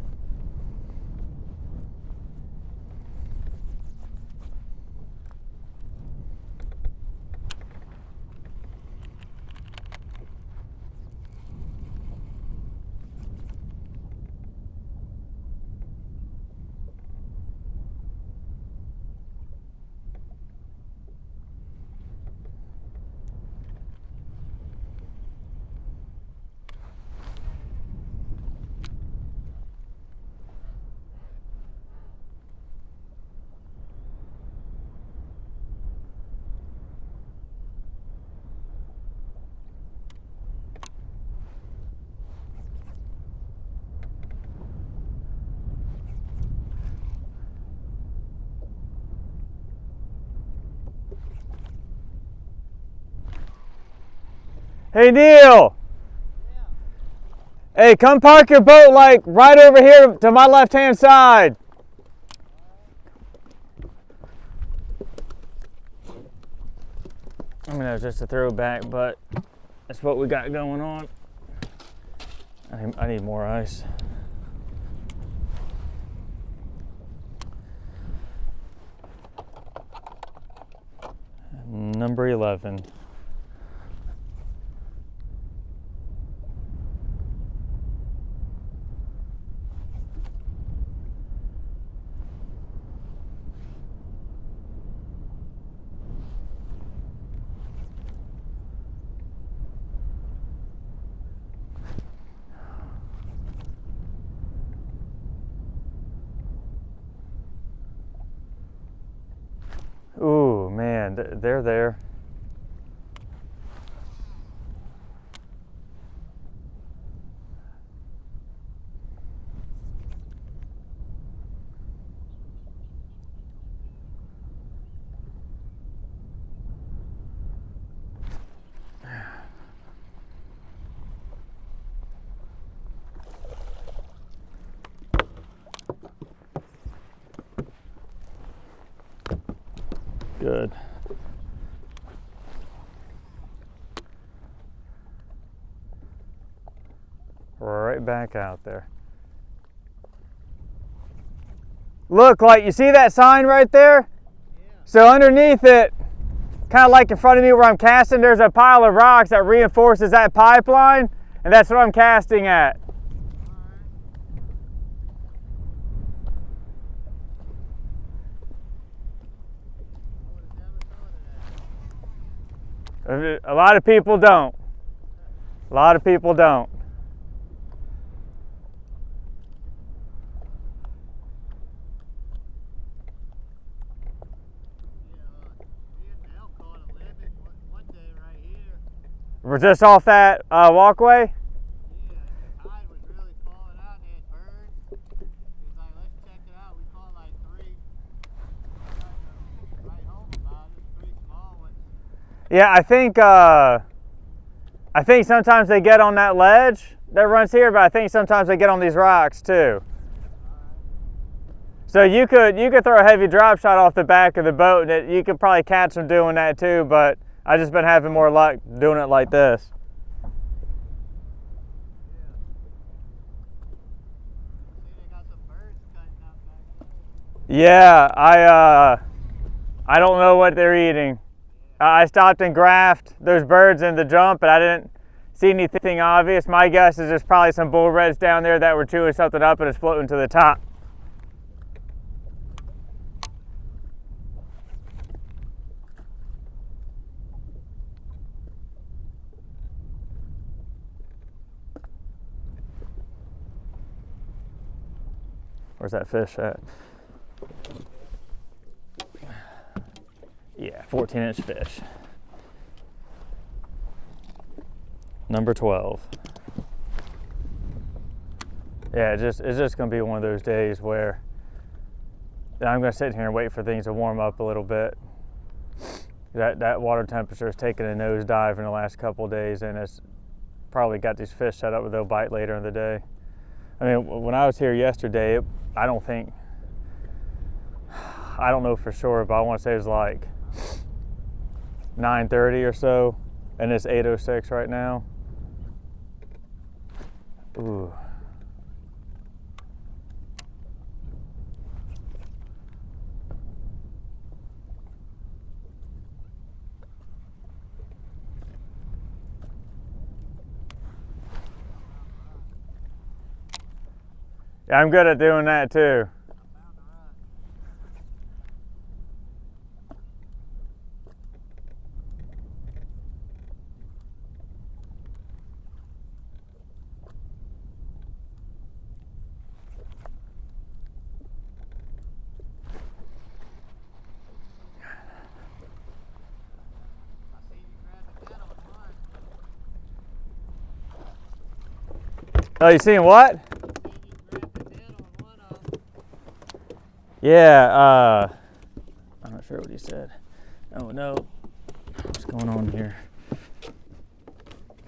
Hey Neil! Yeah. Hey, come park your boat like right over here to my left-hand side. I mean, that was just a throwback, but that's what we got going on. I need more ice. Number 11. Ooh, man, they're there. good. Right back out there. Look, like, you see that sign right there? Yeah. So underneath it, kind of like in front of me where I'm casting, there's a pile of rocks that reinforces that pipeline, and that's what I'm casting at. A lot of people don't. A lot of people don't. We're just off that walkway. Yeah, the tide was really falling out and they had birds. He's like, let's check it out. We caught like 3. I write home about it, 3 small ones. Yeah, I think sometimes they get on that ledge that runs here, but I think sometimes they get on these rocks too. So you could throw a heavy drop shot off the back of the boat, and you could probably catch them doing that too, but I just been having more luck doing it like this. Yeah, I don't know what they're eating. I stopped and graphed those birds in the jump, but I didn't see anything obvious. My guess is there's probably some bull reds down there that were chewing something up and it's floating to the top. Where's that fish at? Yeah, 14-inch fish. Number 12. Yeah, it's just gonna be one of those days where I'm gonna sit here and wait for things to warm up a little bit. That water temperature has taken a nosedive in the last couple of days, and it's probably got these fish set up where they'll bite later in the day. I mean, when I was here yesterday, I don't know for sure, but I want to say it was like 9:30 or so, and it's 8:06 right now. Ooh. Yeah, I'm good at doing that too. Oh, you seeing what? Yeah, I'm not sure what he said. Oh no, what's going on here?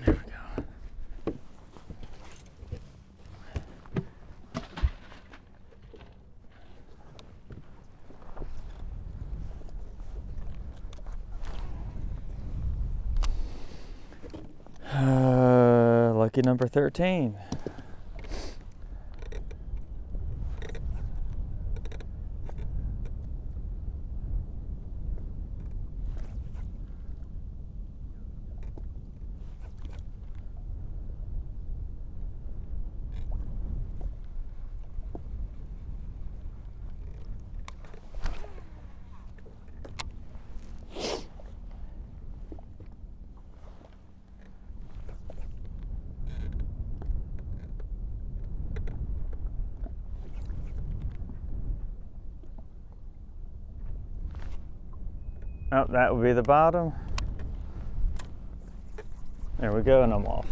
There we go. Lucky number 13. Oh, that would be the bottom. There we go, and I'm off.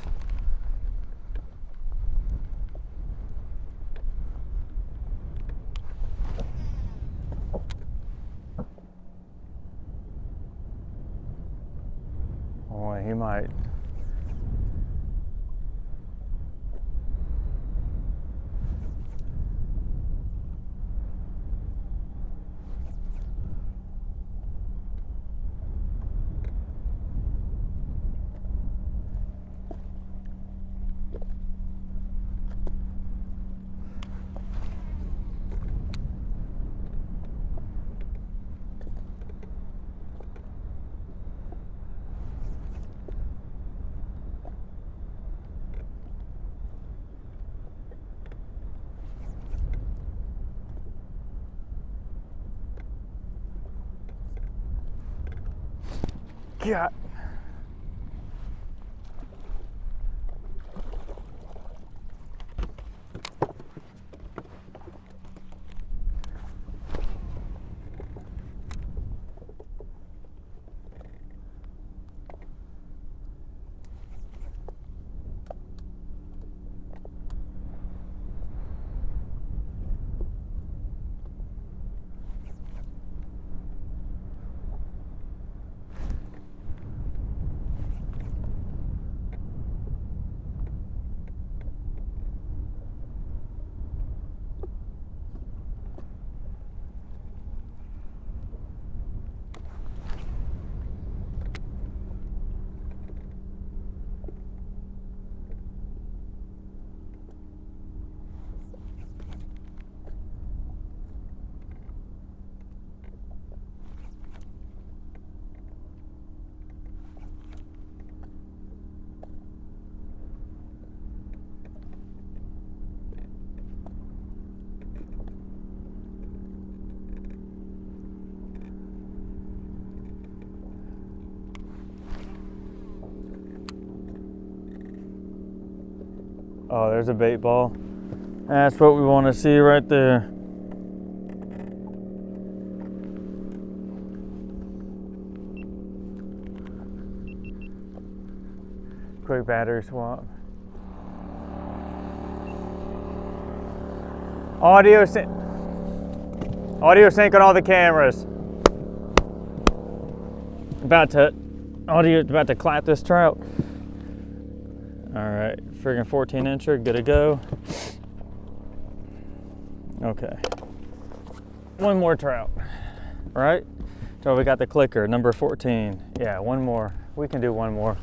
Boy, he might. God. Oh, there's a bait ball. That's what we want to see right there. Quick battery swap. Audio sync on all the cameras. About to clap this trout. All right, friggin' 14-incher, good to go. Okay, one more trout, right? So we got the clicker, number 14. Yeah, one more. We can do one more.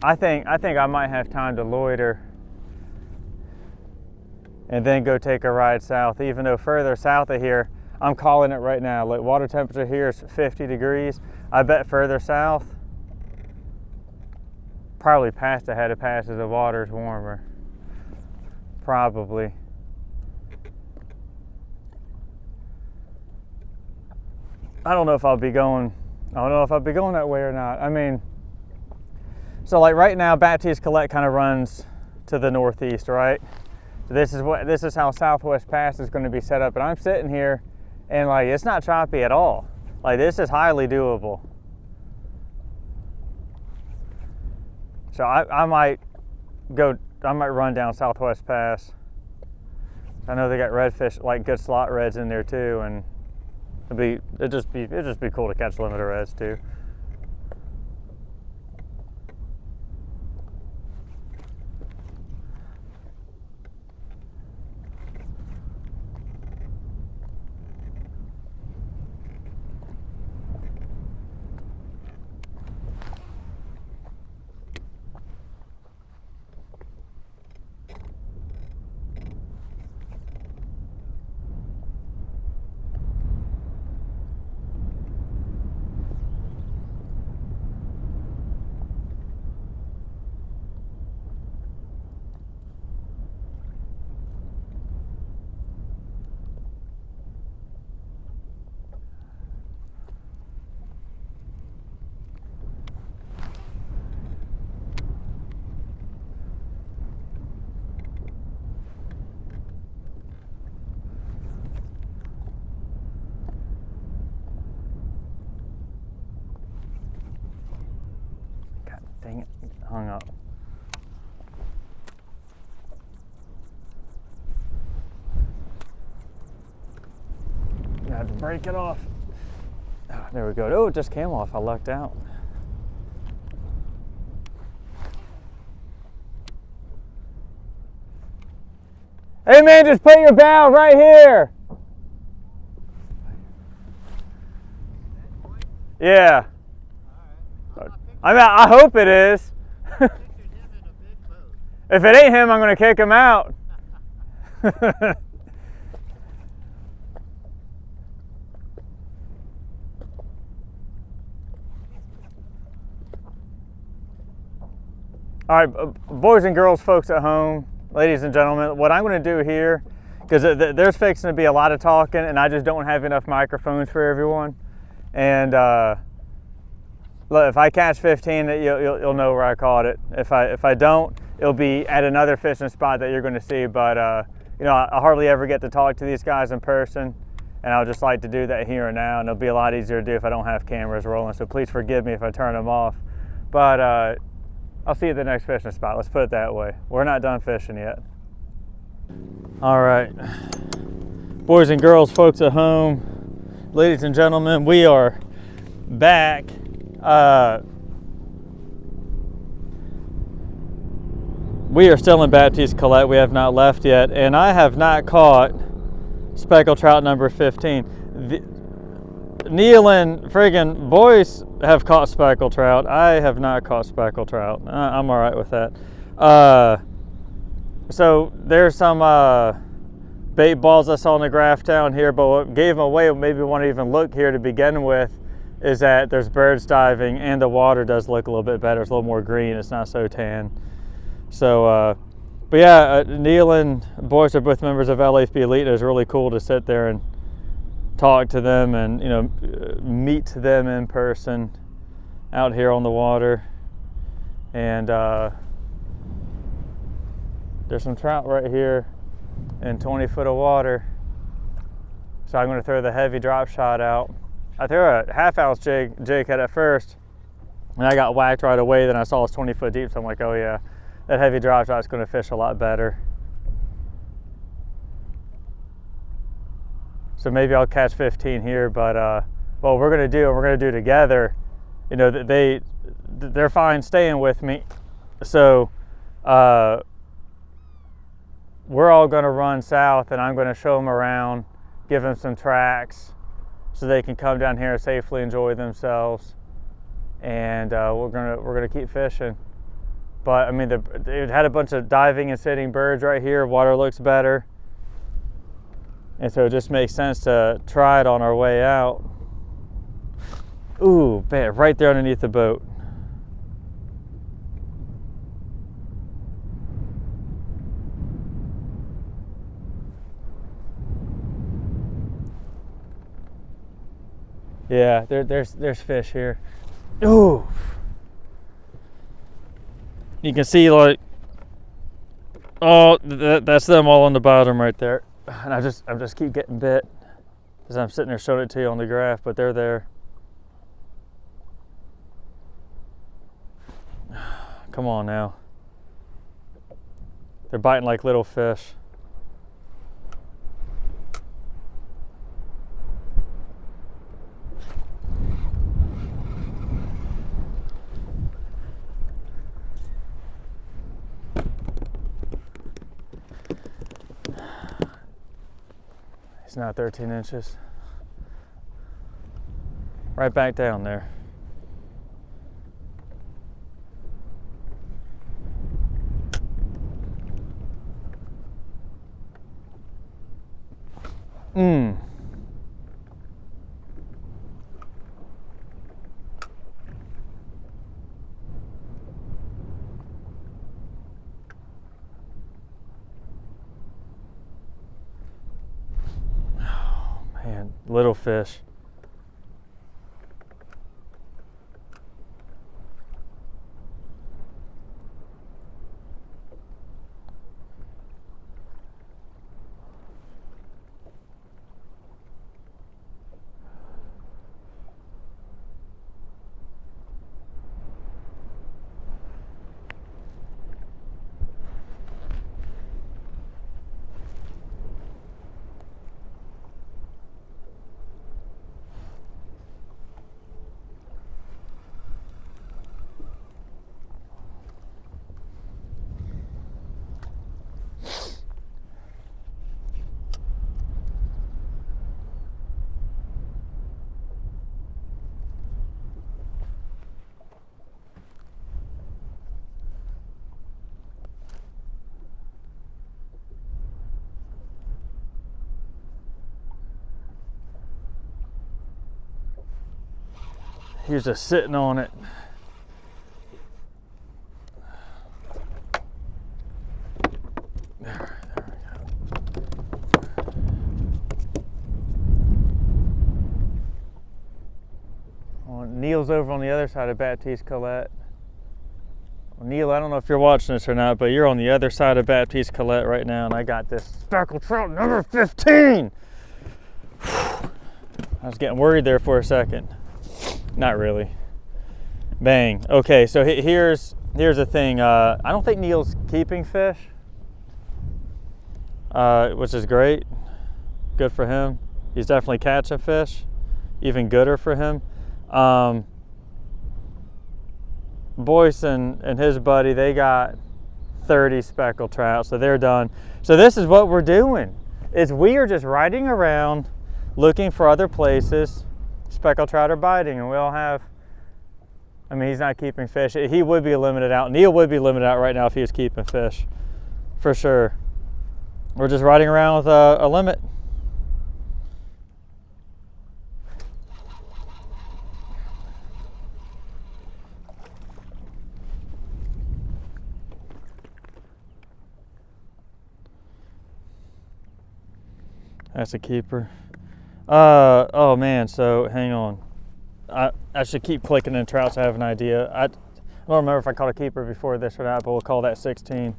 I think I might have time to loiter and then go take a ride south, even though further south of here, I'm calling it right now, like water temperature here is 50 degrees. I bet further south, probably past the head of passes, the water's warmer. Probably. I don't know if I'll be going that way or not. I mean, so like right now, Baptiste Collect kind of runs to the northeast, right? So this is how Southwest Pass is going to be set up. And I'm sitting here and like, it's not choppy at all. Like this is highly doable. So I might run down Southwest Pass. I know they got redfish, like good slot reds in there too, and it'd just be cool to catch limited reds too. Dang it, hung up. I had to break it off. Oh, there we go. Oh, it just came off. I lucked out. Hey man, just put your bow right here. Yeah. I mean, I hope it is. If it ain't him, I'm going to kick him out. All right, boys and girls, folks at home, ladies and gentlemen, what I'm going to do here, because there's fixing to be a lot of talking and I just don't have enough microphones for everyone. And Look, if I catch 15, you'll know where I caught it. If I don't, it'll be at another fishing spot that you're going to see. But you know, I hardly ever get to talk to these guys in person, and I'll just like to do that here and now. And it'll be a lot easier to do if I don't have cameras rolling. So please forgive me if I turn them off. But I'll see you at the next fishing spot. Let's put it that way. We're not done fishing yet. All right, boys and girls, folks at home, ladies and gentlemen, we are back. We are still in Baptiste Colette. We have not left yet, and I have not caught speckled trout number 15. Neil and friggin' Boyce have caught speckled trout. I have not caught speckled trout. I'm all right with that. So there's some bait balls I saw on the graph down here, but what gave them away, maybe want to even look here to begin with, is that there's birds diving and the water does look a little bit better. It's a little more green. It's not so tan. So, but yeah, Neil and Boyce are both members of LAFB Elite. It was really cool to sit there and talk to them and, you know, meet them in person out here on the water. And there's some trout right here in 20 foot of water. So I'm going to throw the heavy drop shot out. I threw a half-ounce jig head at first, and I got whacked right away. Then I saw it's 20 foot deep, so I'm like, oh yeah, that heavy drop shot's going to fish a lot better. So maybe I'll catch 15 here, but what we're going to do, and we're going to do together, you know, they're fine staying with me. So we're all going to run south, and I'm going to show them around, give them some tracks, so they can come down here and safely enjoy themselves. And we're gonna keep fishing. But I mean, it had a bunch of diving and sitting birds right here. Water looks better, and so it just makes sense to try it on our way out. Ooh, man, right there underneath the boat. Yeah, there's fish here. Ooh. You can see, like, oh, that's them all on the bottom right there. And I just keep getting bit as I'm sitting there showing it to you on the graph, but they're there. Come on now. They're biting like little fish. It's not 13 inches. Right back down there. Man, little fish. He was just sitting on it. There we go. Neil's over on the other side of Baptiste Colette. Well, Neil, I don't know if you're watching this or not, but you're on the other side of Baptiste Colette right now, and I got this speckled trout number 15. I was getting worried there for a second. Not really. Bang. Okay, so here's the thing. I don't think Neil's keeping fish, which is great. Good for him. He's definitely catching fish. Even gooder for him. Boyce and his buddy, they got 30 speckled trout, so they're done. So this is what we're doing. We are just riding around looking for other places speckled trout are biting, and we all have, I mean, he's not keeping fish. He would be limited out. Neil would be limited out right now if he was keeping fish, for sure. We're just riding around with a limit. That's a keeper. Oh man, so hang on. I should keep clicking in trout so I have an idea. I don't remember if I caught a keeper before this or not, but we'll call that 16.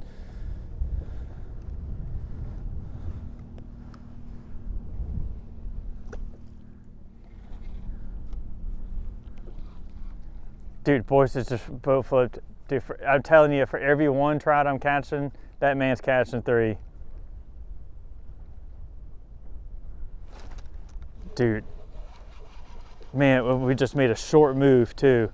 Dude, Boyce is just boat flipped. Dude, I'm telling you, for every one trout I'm catching, that man's catching 3. Dude, man, we just made a short move too.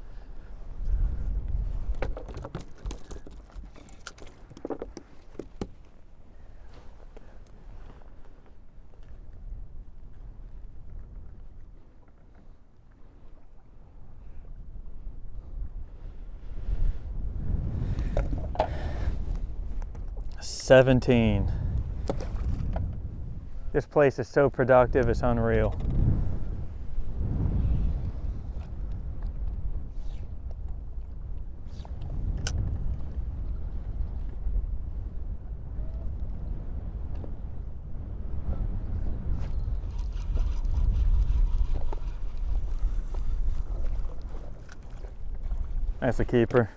$17. This place is so productive, it's unreal. That's a keeper.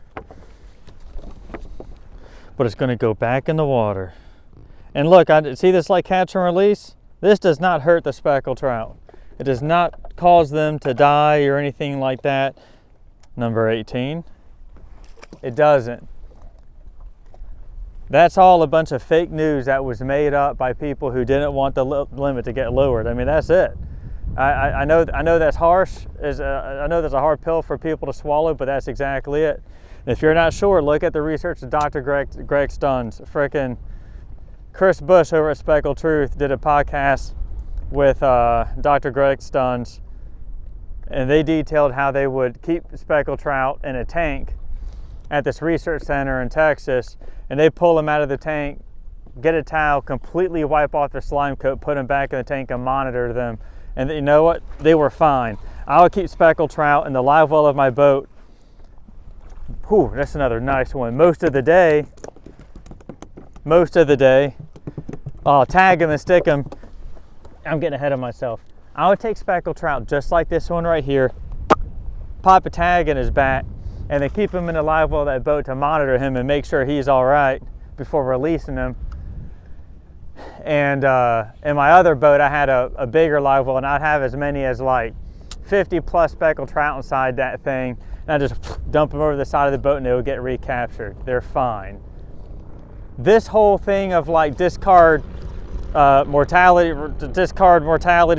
But it's going to go back in the water. And look, I see this like catch and release. This does not hurt the speckled trout. It does not cause them to die or anything like that. Number 18. It doesn't. That's all a bunch of fake news that was made up by people who didn't want the limit to get lowered. I mean, that's it. I know that's harsh. I know that's a hard pill for people to swallow, but that's exactly it. And if you're not sure, look at the research of Dr. Greg Stunn's. Frickin' Chris Bush over at Speckled Truth did a podcast with Dr. Greg Stunn's, and they detailed how they would keep speckled trout in a tank at this research center in Texas, and they pull them out of the tank, get a towel, completely wipe off their slime coat, put them back in the tank and monitor them. And you know what? They were fine. I would keep speckled trout in the live well of my boat. Whew, that's another nice one. Most of the day, I'll tag them and stick them. I'm getting ahead of myself. I would take speckled trout just like this one right here, pop a tag in his back, and then keep him in the live well of that boat to monitor him and make sure he's all right before releasing him. And in my other boat, I had a bigger live well, and I'd have as many as like 50 plus speckled trout inside that thing. And I just dump them over the side of the boat and they would get recaptured. They're fine. This whole thing of like discard mortality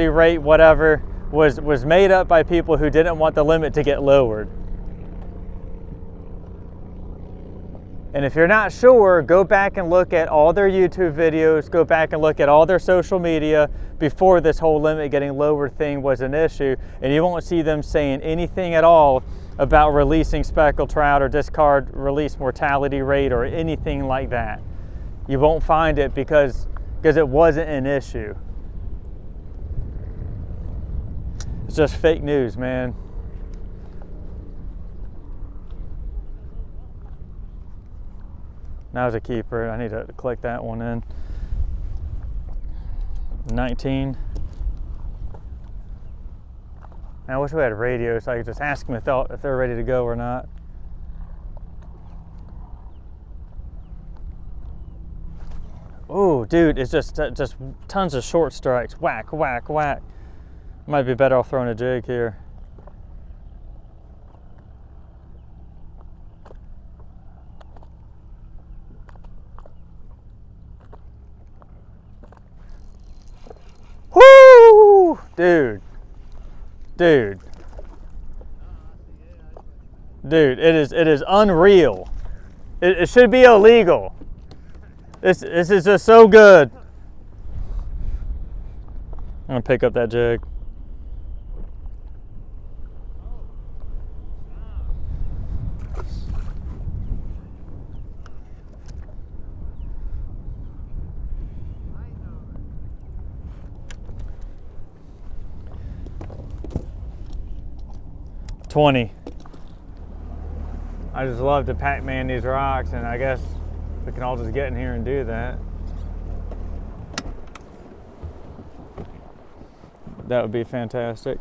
rate, whatever, was made up by people who didn't want the limit to get lowered. And if you're not sure, go back and look at all their YouTube videos, go back and look at all their social media before this whole limit getting lowered thing was an issue, and you won't see them saying anything at all about releasing speckled trout or discard release mortality rate or anything like that. You won't find it because it wasn't an issue. It's just fake news, man. Now's a keeper. I need to click that one in. 19. Man, I wish we had a radio so I could just ask them if they're ready to go or not. Oh, dude, it's just tons of short strikes. Whack, whack, whack. Might be better off throwing a jig here. Woo! Dude. Dude. Dude, it is unreal. It should be illegal. This is just so good. I'm gonna pick up that jig. $20. I just love to Pac-Man these rocks, and I guess we can all just get in here and do that. That would be fantastic.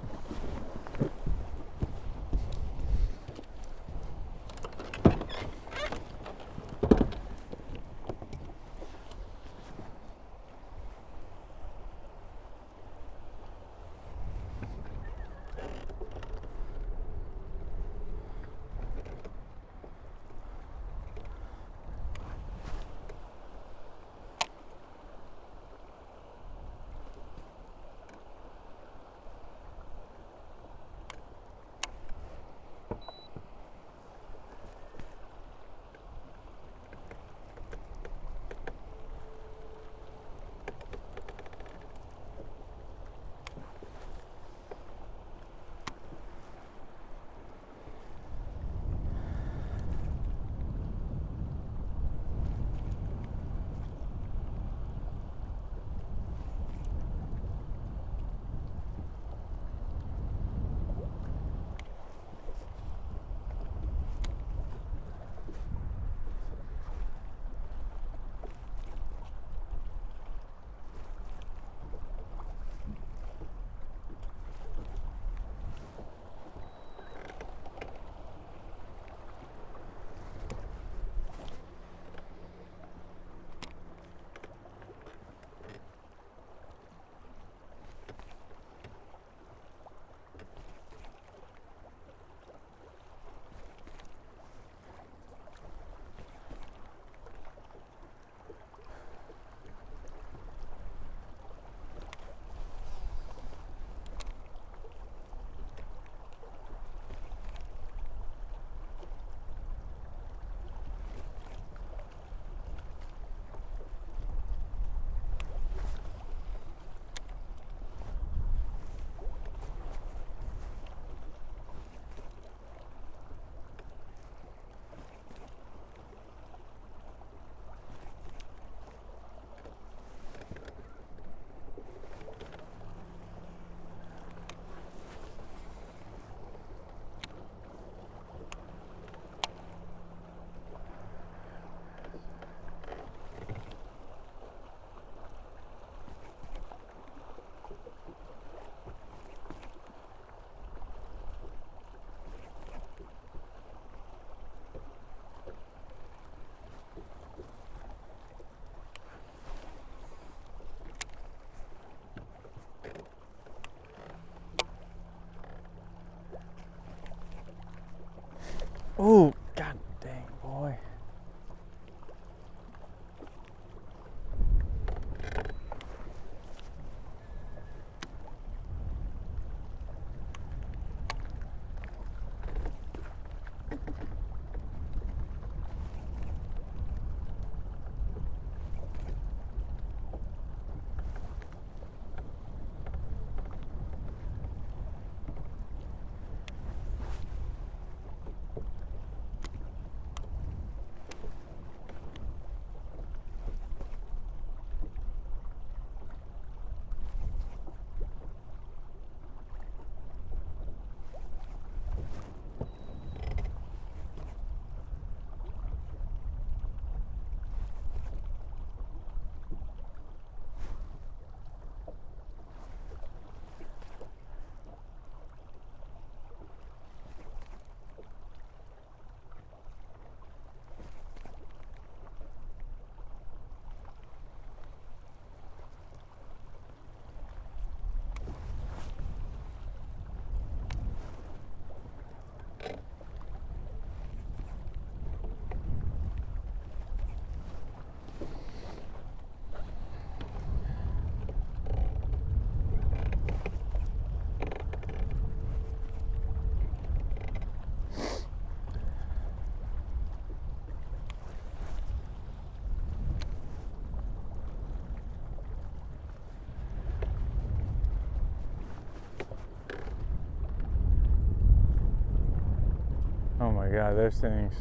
God, those things.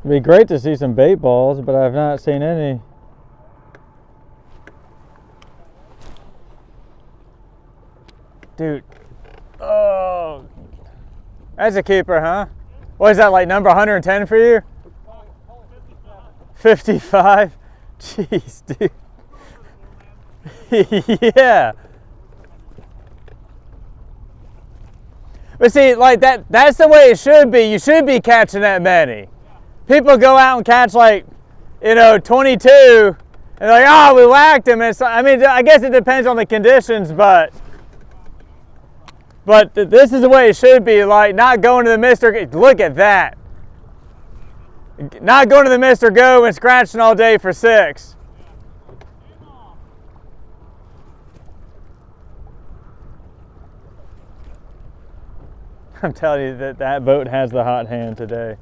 It'd be great to see some bait balls, but I've not seen any. Dude, oh, that's a keeper, huh? What is that, like number 110 for you? 55? Jeez, dude. Yeah. But see, like that's the way it should be. You should be catching that many. People go out and catch like, 22, and they're like, oh, we whacked him. And so, I mean, I guess it depends on the conditions, but this is the way it should be. Like, not going to the Mr. Look at that. Not going to the Mr. Go and scratching all day for 6. I'm telling you that boat has the hot hand today.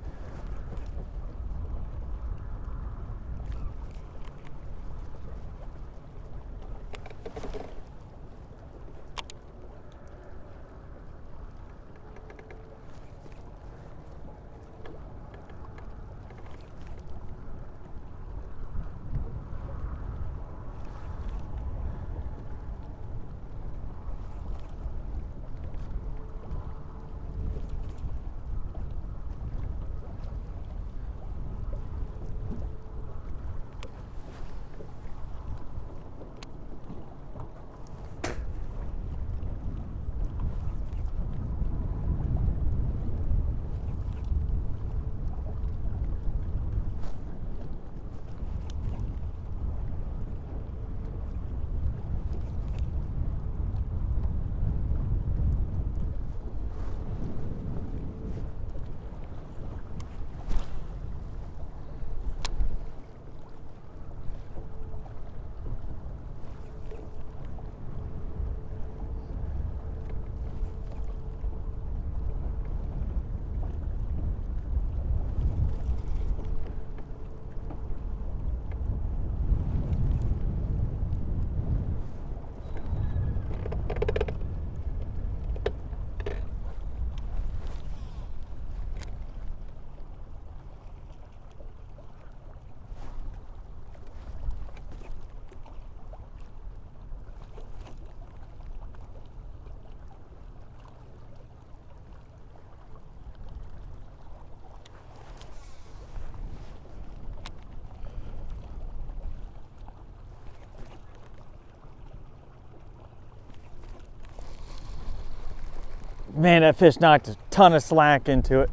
Man, that fish knocked a ton of slack into it.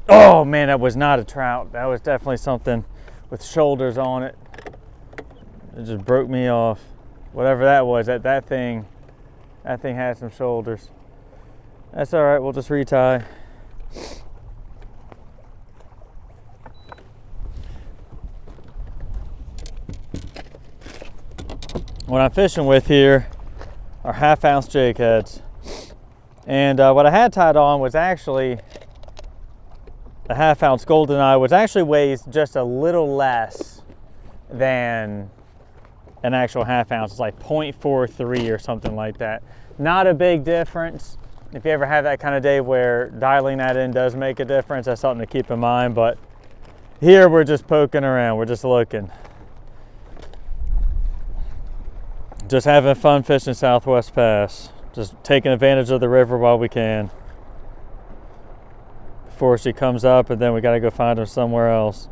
Oh man, that was not a trout. That was definitely something with shoulders on it. It just broke me off. Whatever that was, that thing had some shoulders. That's all right, we'll just retie. What I'm fishing with here are 1/2 ounce jig heads. And what I had tied on was actually a 1/2 ounce goldeneye, which actually weighs just a little less than an actual 1/2 ounce. It's like 0.43 or something like that. Not a big difference. If you ever have that kind of day where dialing that in does make a difference, that's something to keep in mind. But here we're just poking around, we're just looking. Just having fun fishing Southwest Pass. Just taking advantage of the river while we can before she comes up, and then we got to go find her somewhere else.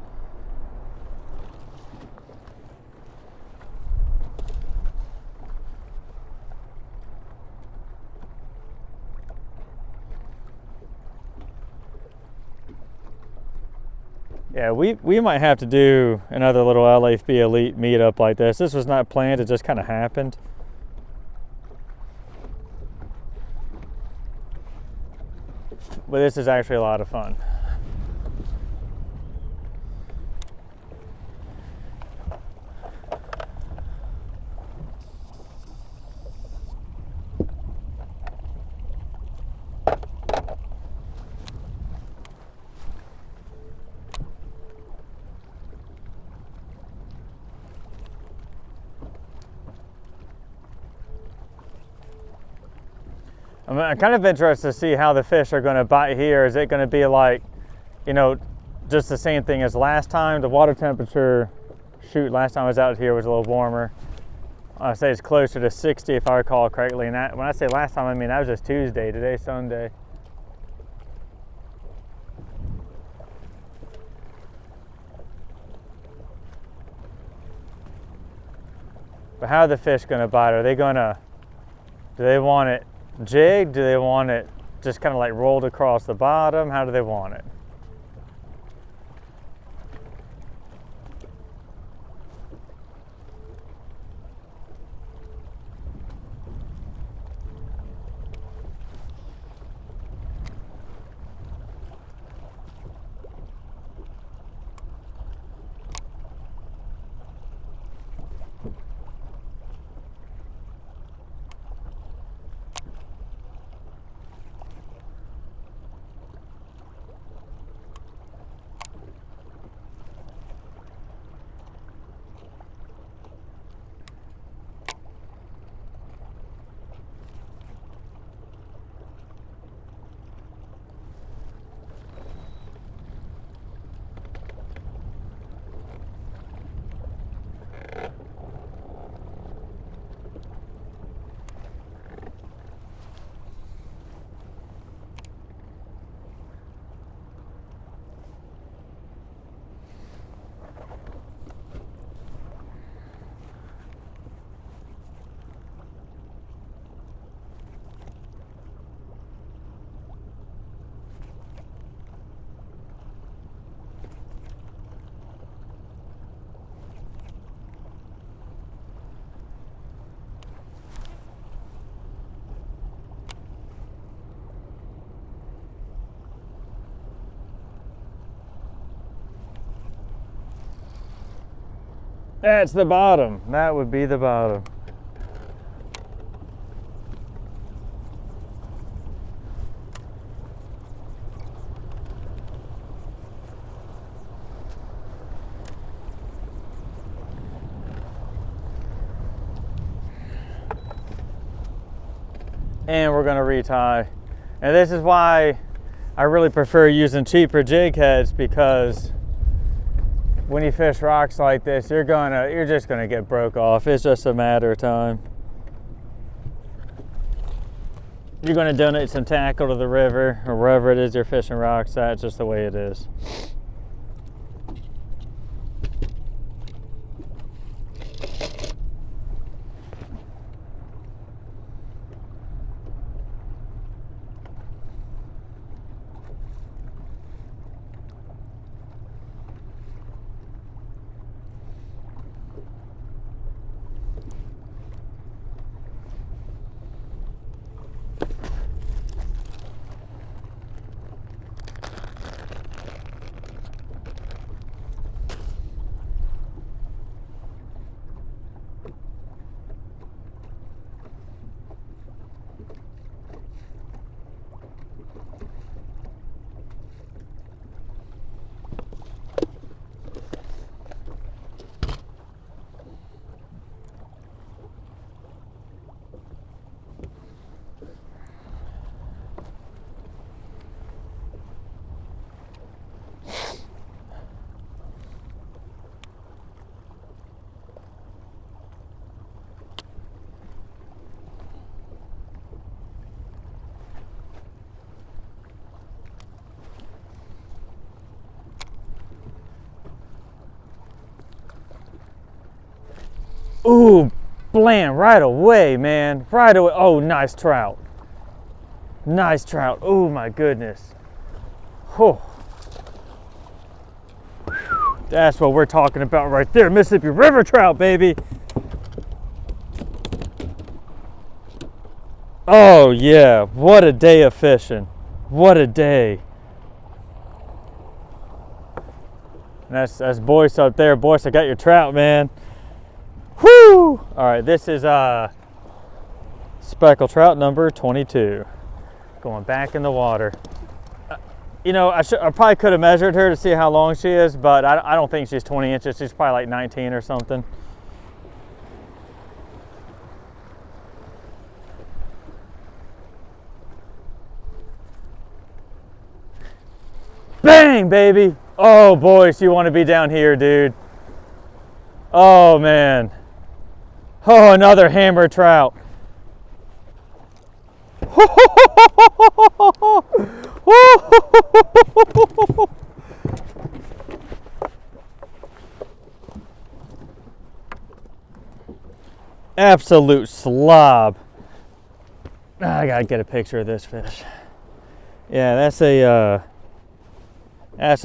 Yeah, we might have to do another little LAFB Elite meetup like this. This was not planned, it just kind of happened. But this is actually a lot of fun. I'm kind of interested to see how the fish are going to bite here. Is it going to be like, you know, just the same thing as last time? The water temperature, shoot, last time I was out here was a little warmer. I say it's closer to 60 if I recall correctly. And that, when I say last time, I mean that was just Tuesday. Today's Sunday. But how are the fish going to bite? Are they going to, do they want it jigged? Do they want it just kind of like rolled across the bottom? How do they want it? That's the bottom. That would be the bottom. And we're going to retie. And this is why I really prefer using cheaper jig heads, because when you fish rocks like this, you're just gonna get broke off. It's just a matter of time. You're gonna donate some tackle to the river or wherever it is you're fishing rocks at. It's just the way it is. Ooh, blam, right away, man. Right away. Oh, nice trout. Nice trout. Oh, my goodness. Whew. That's what we're talking about right there. Mississippi River trout, baby. Oh, yeah. What a day of fishing. What a day. And that's Boyce up there. Boyce, I got your trout, man. Whoo! All right, this is speckled trout number 22. Going back in the water. You know, I probably could have measured her to see how long she is, but I don't think she's 20 inches. She's probably like 19 or something. Bang, baby. Oh, boys, you want to be down here, dude. Oh, man. Oh, another hammer trout. Absolute slob. I gotta get a picture of this fish. Yeah, that's a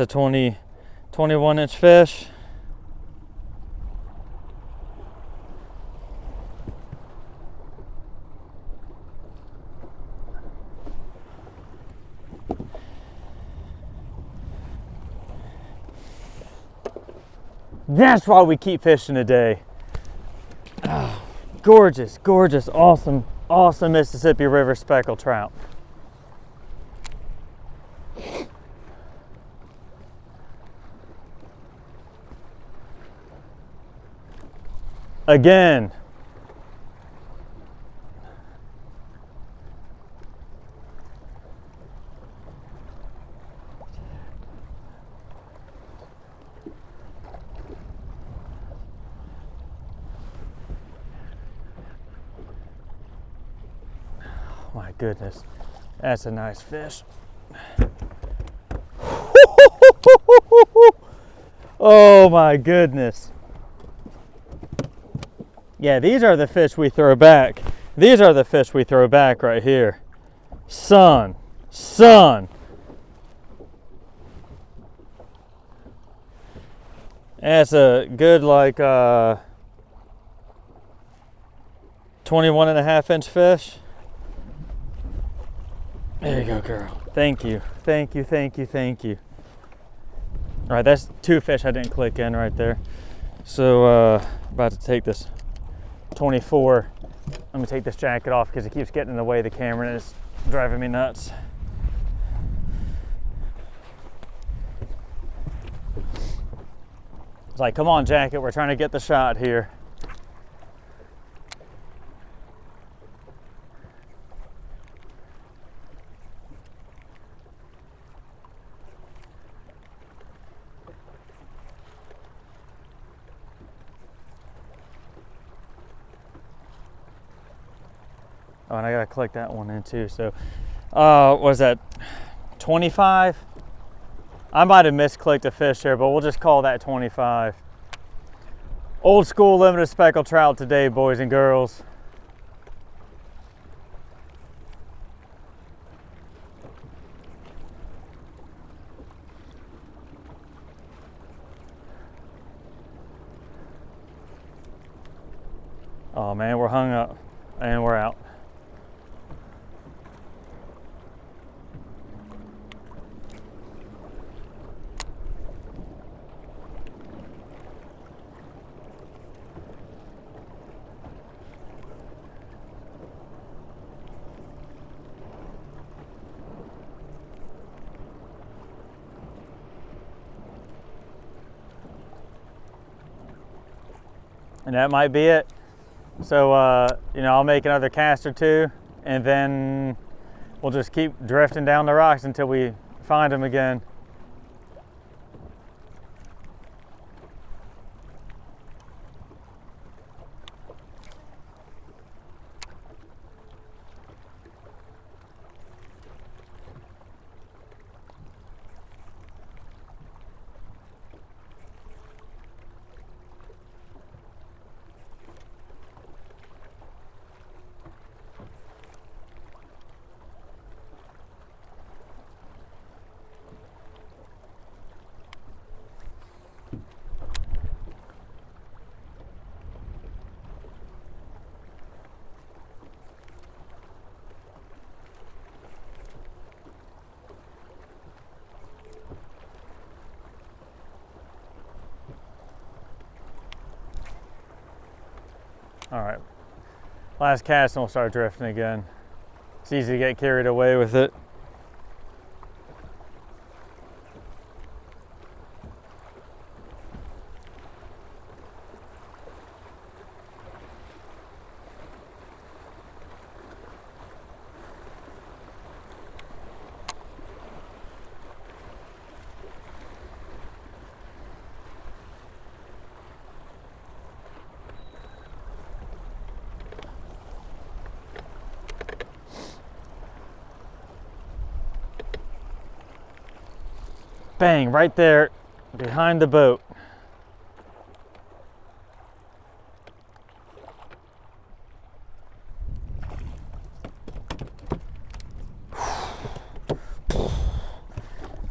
21-inch fish. That's why we keep fishing today. Oh, gorgeous, gorgeous, awesome, awesome Mississippi River speckled trout. Again. My goodness, that's a nice fish. Oh my goodness. Yeah, these are the fish we throw back. These are the fish we throw back right here. Son. That's a good like 21.5-inch fish. There you go, girl. Thank you. All right, that's 2 fish I didn't click in right there. So about to take this 24. I'm gonna take this jacket off because it keeps getting in the way of the camera and it's driving me nuts. It's like, come on, jacket, we're trying to get the shot here. Oh, and I gotta click that one in too. So, what was that, 25? I might have misclicked a fish there, but we'll just call that 25. Old school limited speckled trout today, boys and girls. Oh man, we're hung up and we're out. And that might be it. So, you know, I'll make another cast or 2 and then we'll just keep drifting down the rocks until we find them again. All right, last cast and we'll start drifting again. It's easy to get carried away with it. Bang, right there behind the boat.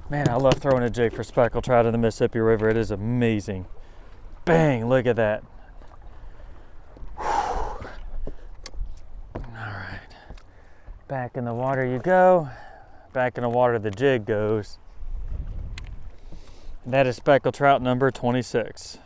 Man, I love throwing a jig for speckled trout in the Mississippi River. It is amazing. Bang, look at that. All right, back in the water you go. Back in the water the jig goes. And that is speckled trout number 26.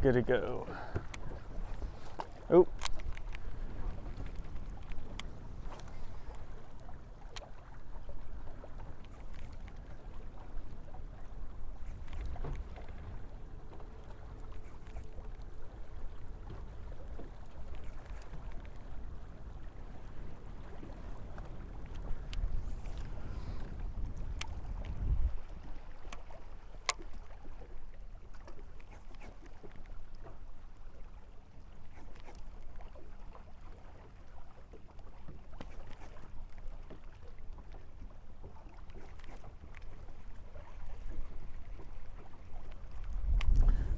Good to go. Oh.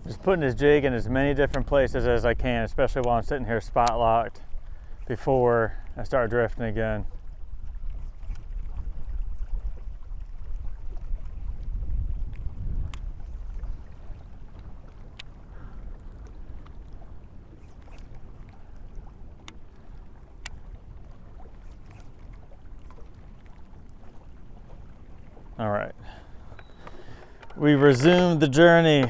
Just putting this jig in as many different places as I can, especially while I'm sitting here spot locked before I start drifting again. All right, we resumed the journey.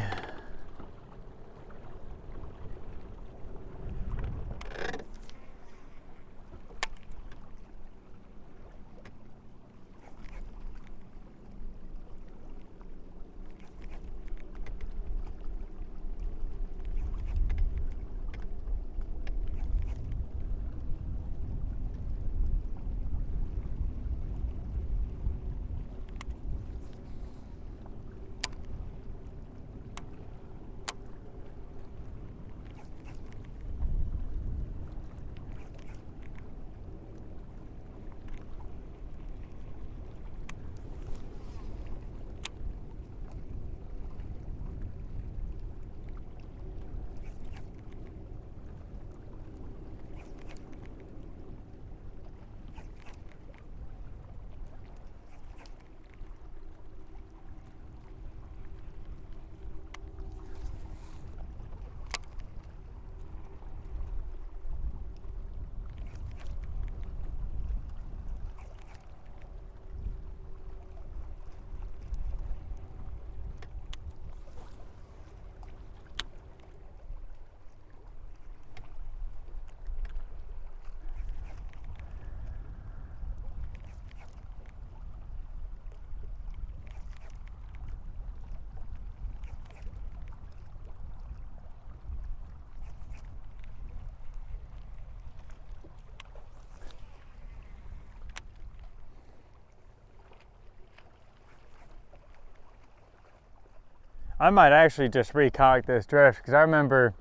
I might actually just recock this drift because I remember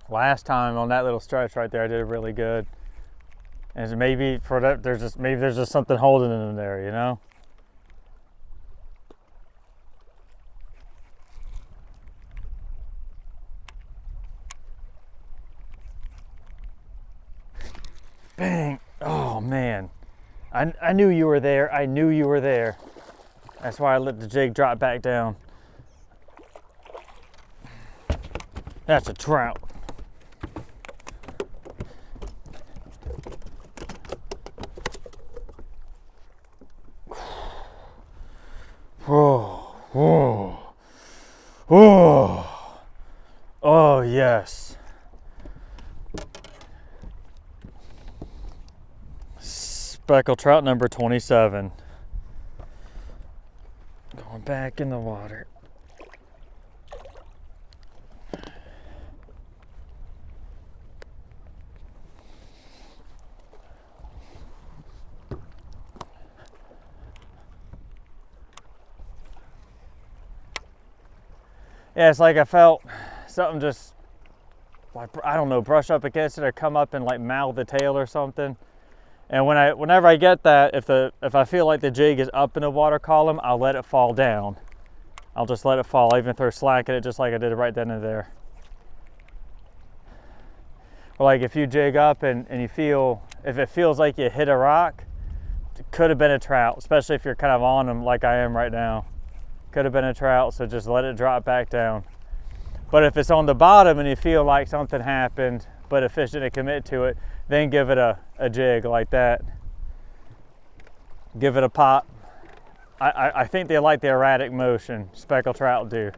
last time on that little stretch right there I did it really good. And maybe for that there's just something holding it in there, you know? Bang. Oh man. I knew you were there. I knew you were there. That's why I let the jig drop back down. That's a trout. Whoa, whoa, whoa. Oh, yes. Speckled trout number 27. Going back in the water. Yeah, it's like I felt something just, like, I don't know, brush up against it or come up and like mouth the tail or something. And whenever I get that, if I feel like the jig is up in the water column, I'll let it fall down. I'll just let it fall. I even throw slack at it just like I did it right then and there. Or like if you jig up and you feel, if it feels like you hit a rock, it could have been a trout, especially if you're kind of on them like I am right now. Could have been a trout, so just let it drop back down. But if it's on the bottom and you feel like something happened, but a fish didn't commit to it, then give it a jig like that. Give it a pop. I think they like the erratic motion. Speckled trout do.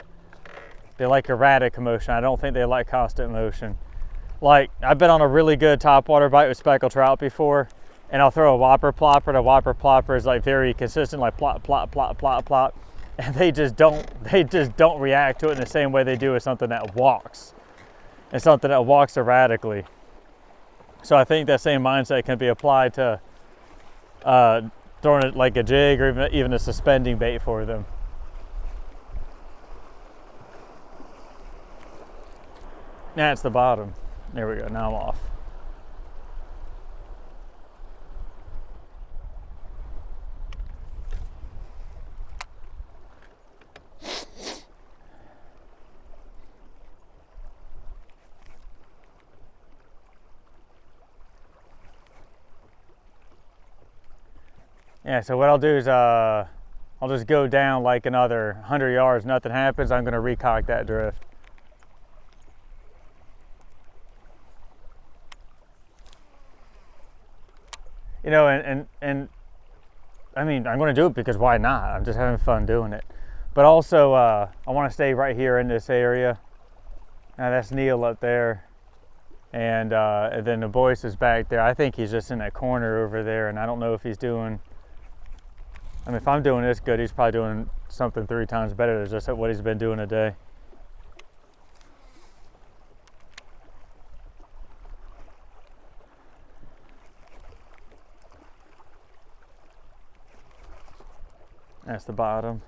They like erratic motion. I don't think they like constant motion. Like, I've been on a really good topwater bite with speckled trout before, and I'll throw a whopper plopper. The whopper plopper is like very consistent, like plop, plop, plop, plop, plop. And they just don't react to it in the same way they do with something that walks. And something that walks erratically. So I think that same mindset can be applied to throwing it like a jig or even a suspending bait for them. That's the bottom. There we go, now I'm off. Yeah, so what I'll do is I'll just go down like another 100 yards, nothing happens, I'm gonna recock that drift. You know, and I mean, I'm gonna do it because why not? I'm just having fun doing it. But also, I wanna stay right here in this area. Now that's Neil up there. And then the Boyce is back there. I think he's just in that corner over there, and I don't know if he's doing, I mean, if I'm doing this good, he's probably doing something 3 times better than just what he's been doing a day. That's the bottom.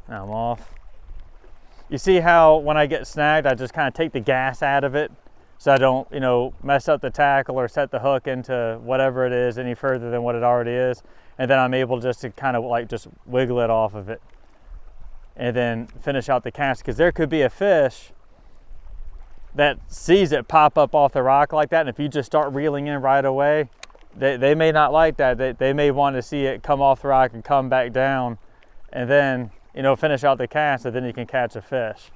Now I'm off. You see how when I get snagged, I just kind of take the gas out of it so I don't, you know, mess up the tackle or set the hook into whatever it is any further than what it already is. And then I'm able just to kind of like just wiggle it off of it and then finish out the cast, because there could be a fish that sees it pop up off the rock like that, and if you just start reeling in right away, they may not like that. They may want to see it come off the rock and come back down and then, you know, finish out the cast, and then you can catch a fish.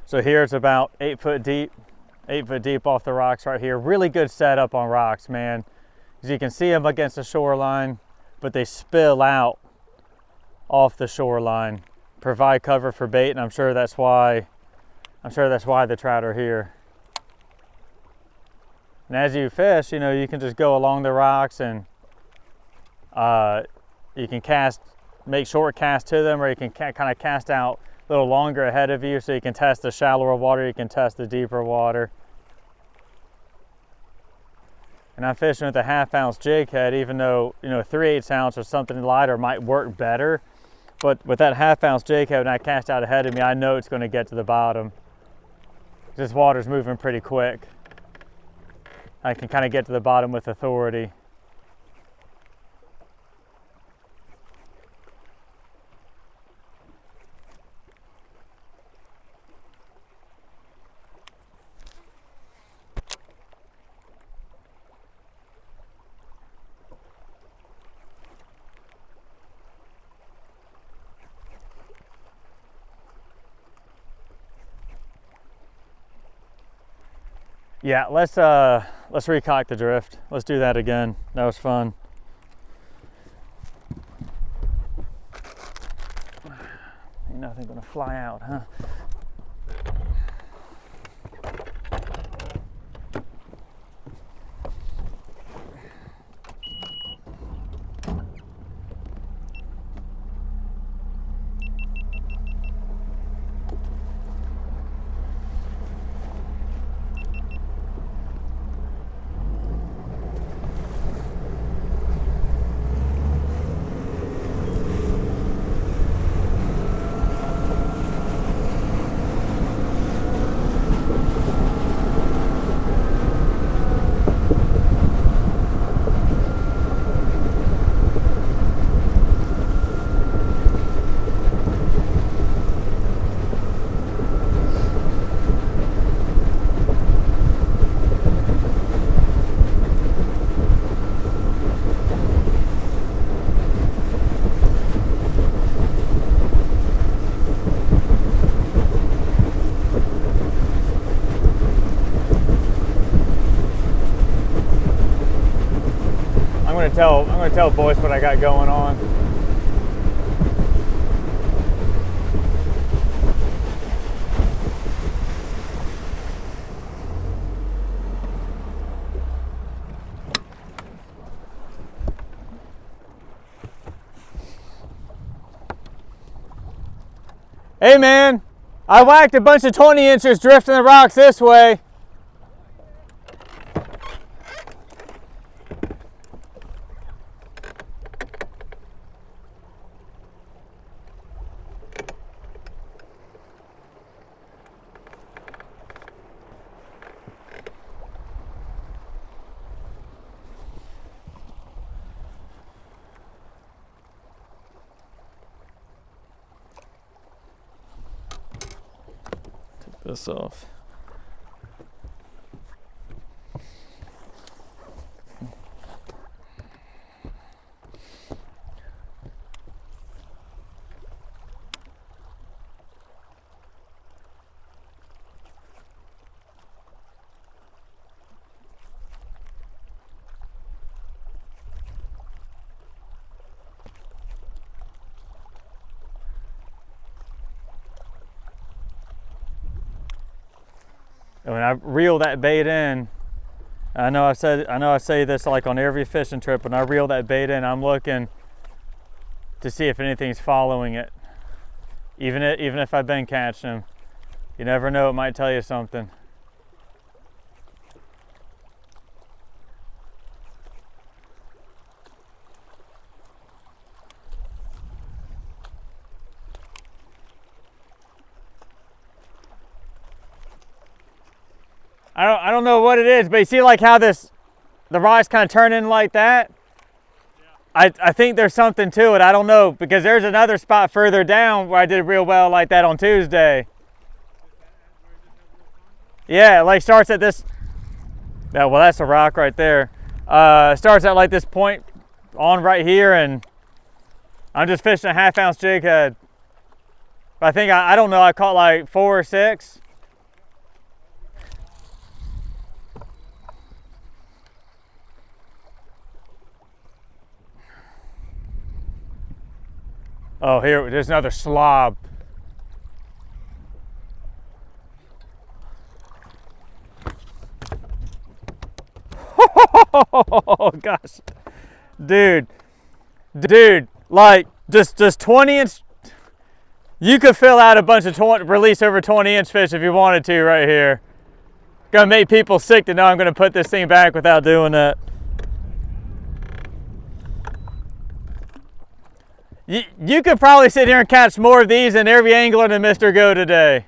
So here it's about 8 foot deep off the rocks right here. Really good setup on rocks, man. As you can see them against the shoreline, but they spill out off the shoreline, provide cover for bait, and I'm sure that's why the trout are here. And as you fish, you know, you can just go along the rocks and you can make short casts to them, or you can kind of cast out a little longer ahead of you, so you can test the shallower water, you can test the deeper water. And I'm fishing with a 1/2 ounce jig head, even though, you know, 3/8 ounce or something lighter might work better. But with that 1/2 ounce jig head, when I cast out ahead of me, I know it's going to get to the bottom. This water's moving pretty quick. I can kind of get to the bottom with authority. Yeah, let's recock the drift. Let's do that again. That was fun. Ain't nothing gonna fly out, huh? I'm gonna tell Boyce what I got going on. Hey man, I whacked a bunch of 20 inchers drifting the rocks this way. This off. And when I reel that bait in, I know I say this like on every fishing trip, when I reel that bait in, I'm looking to see if anything's following it. Even if I've been catching them. You never know, it might tell you something. I don't know what it is, but you see like how the rocks kind of turn in like that? Yeah. I think there's something to it. I don't know, because there's another spot further down where I did real well like that on Tuesday. Yeah, it like starts at this. Yeah, well that's a rock right there. Starts at like this point on right here, and I'm just fishing a 1/2 ounce jig head. But I think I don't know, I caught like 4 or 6. Oh, here, there's another slob. Oh gosh, dude, like just 20 inch. You could fill out a bunch of release over 20 inch fish if you wanted to right here. Gonna make people sick to know I'm gonna put this thing back without doing that. You could probably sit here and catch more of these than every angler than Mr. Go today.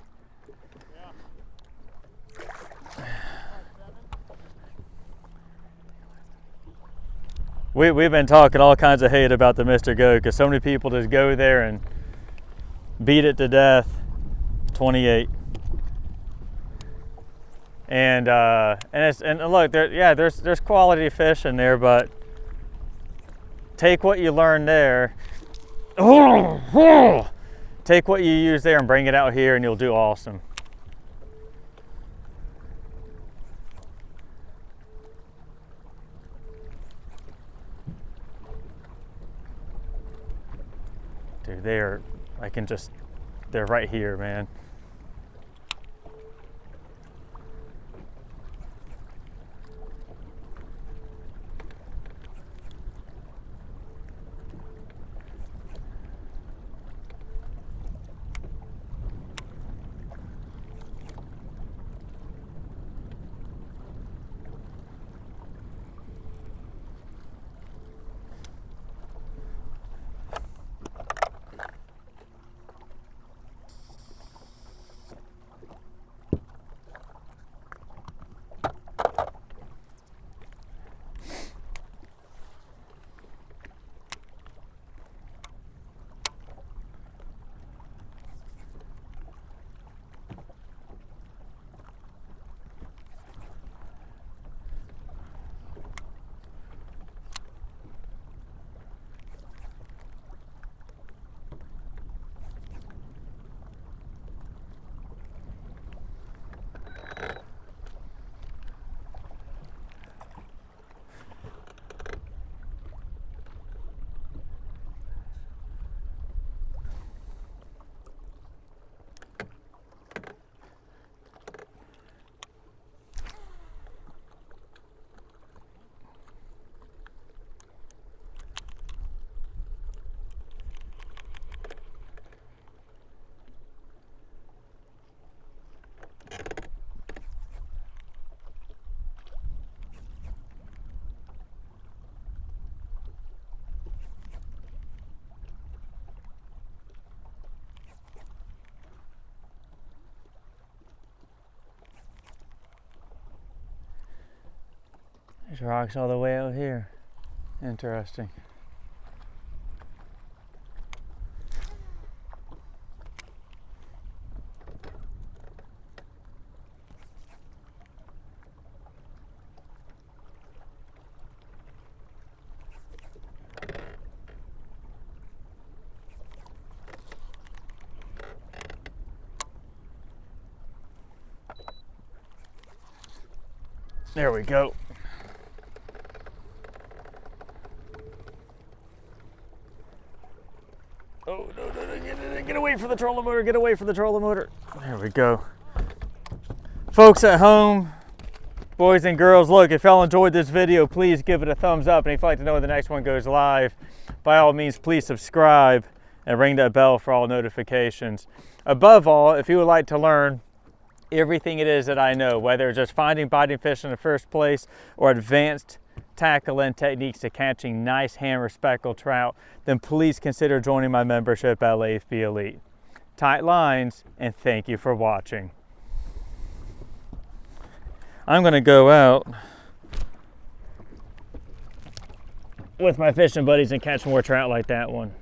We've been talking all kinds of hate about the Mr. Go because so many people just go there and beat it to death. 28. And look, there's quality fish in there, but take what you learn there. Take what you use there and bring it out here and you'll do awesome. Dude, they're right here, man. There's rocks all the way out here. Interesting. There we go. Oh, no, get away from the trolling motor, get away from the trolling motor. There we go. Folks at home, boys and girls, look, if y'all enjoyed this video, please give it a thumbs up. And if you'd like to know when the next one goes live, by all means, please subscribe and ring that bell for all notifications. Above all, if you would like to learn everything it is that I know, whether it's just finding biting fish in the first place or advanced tackle and techniques to catching nice hammer speckled trout, then please consider joining my membership at LAFB Elite. Tight lines, and thank you for watching. I'm going to go out with my fishing buddies and catch more trout like that one.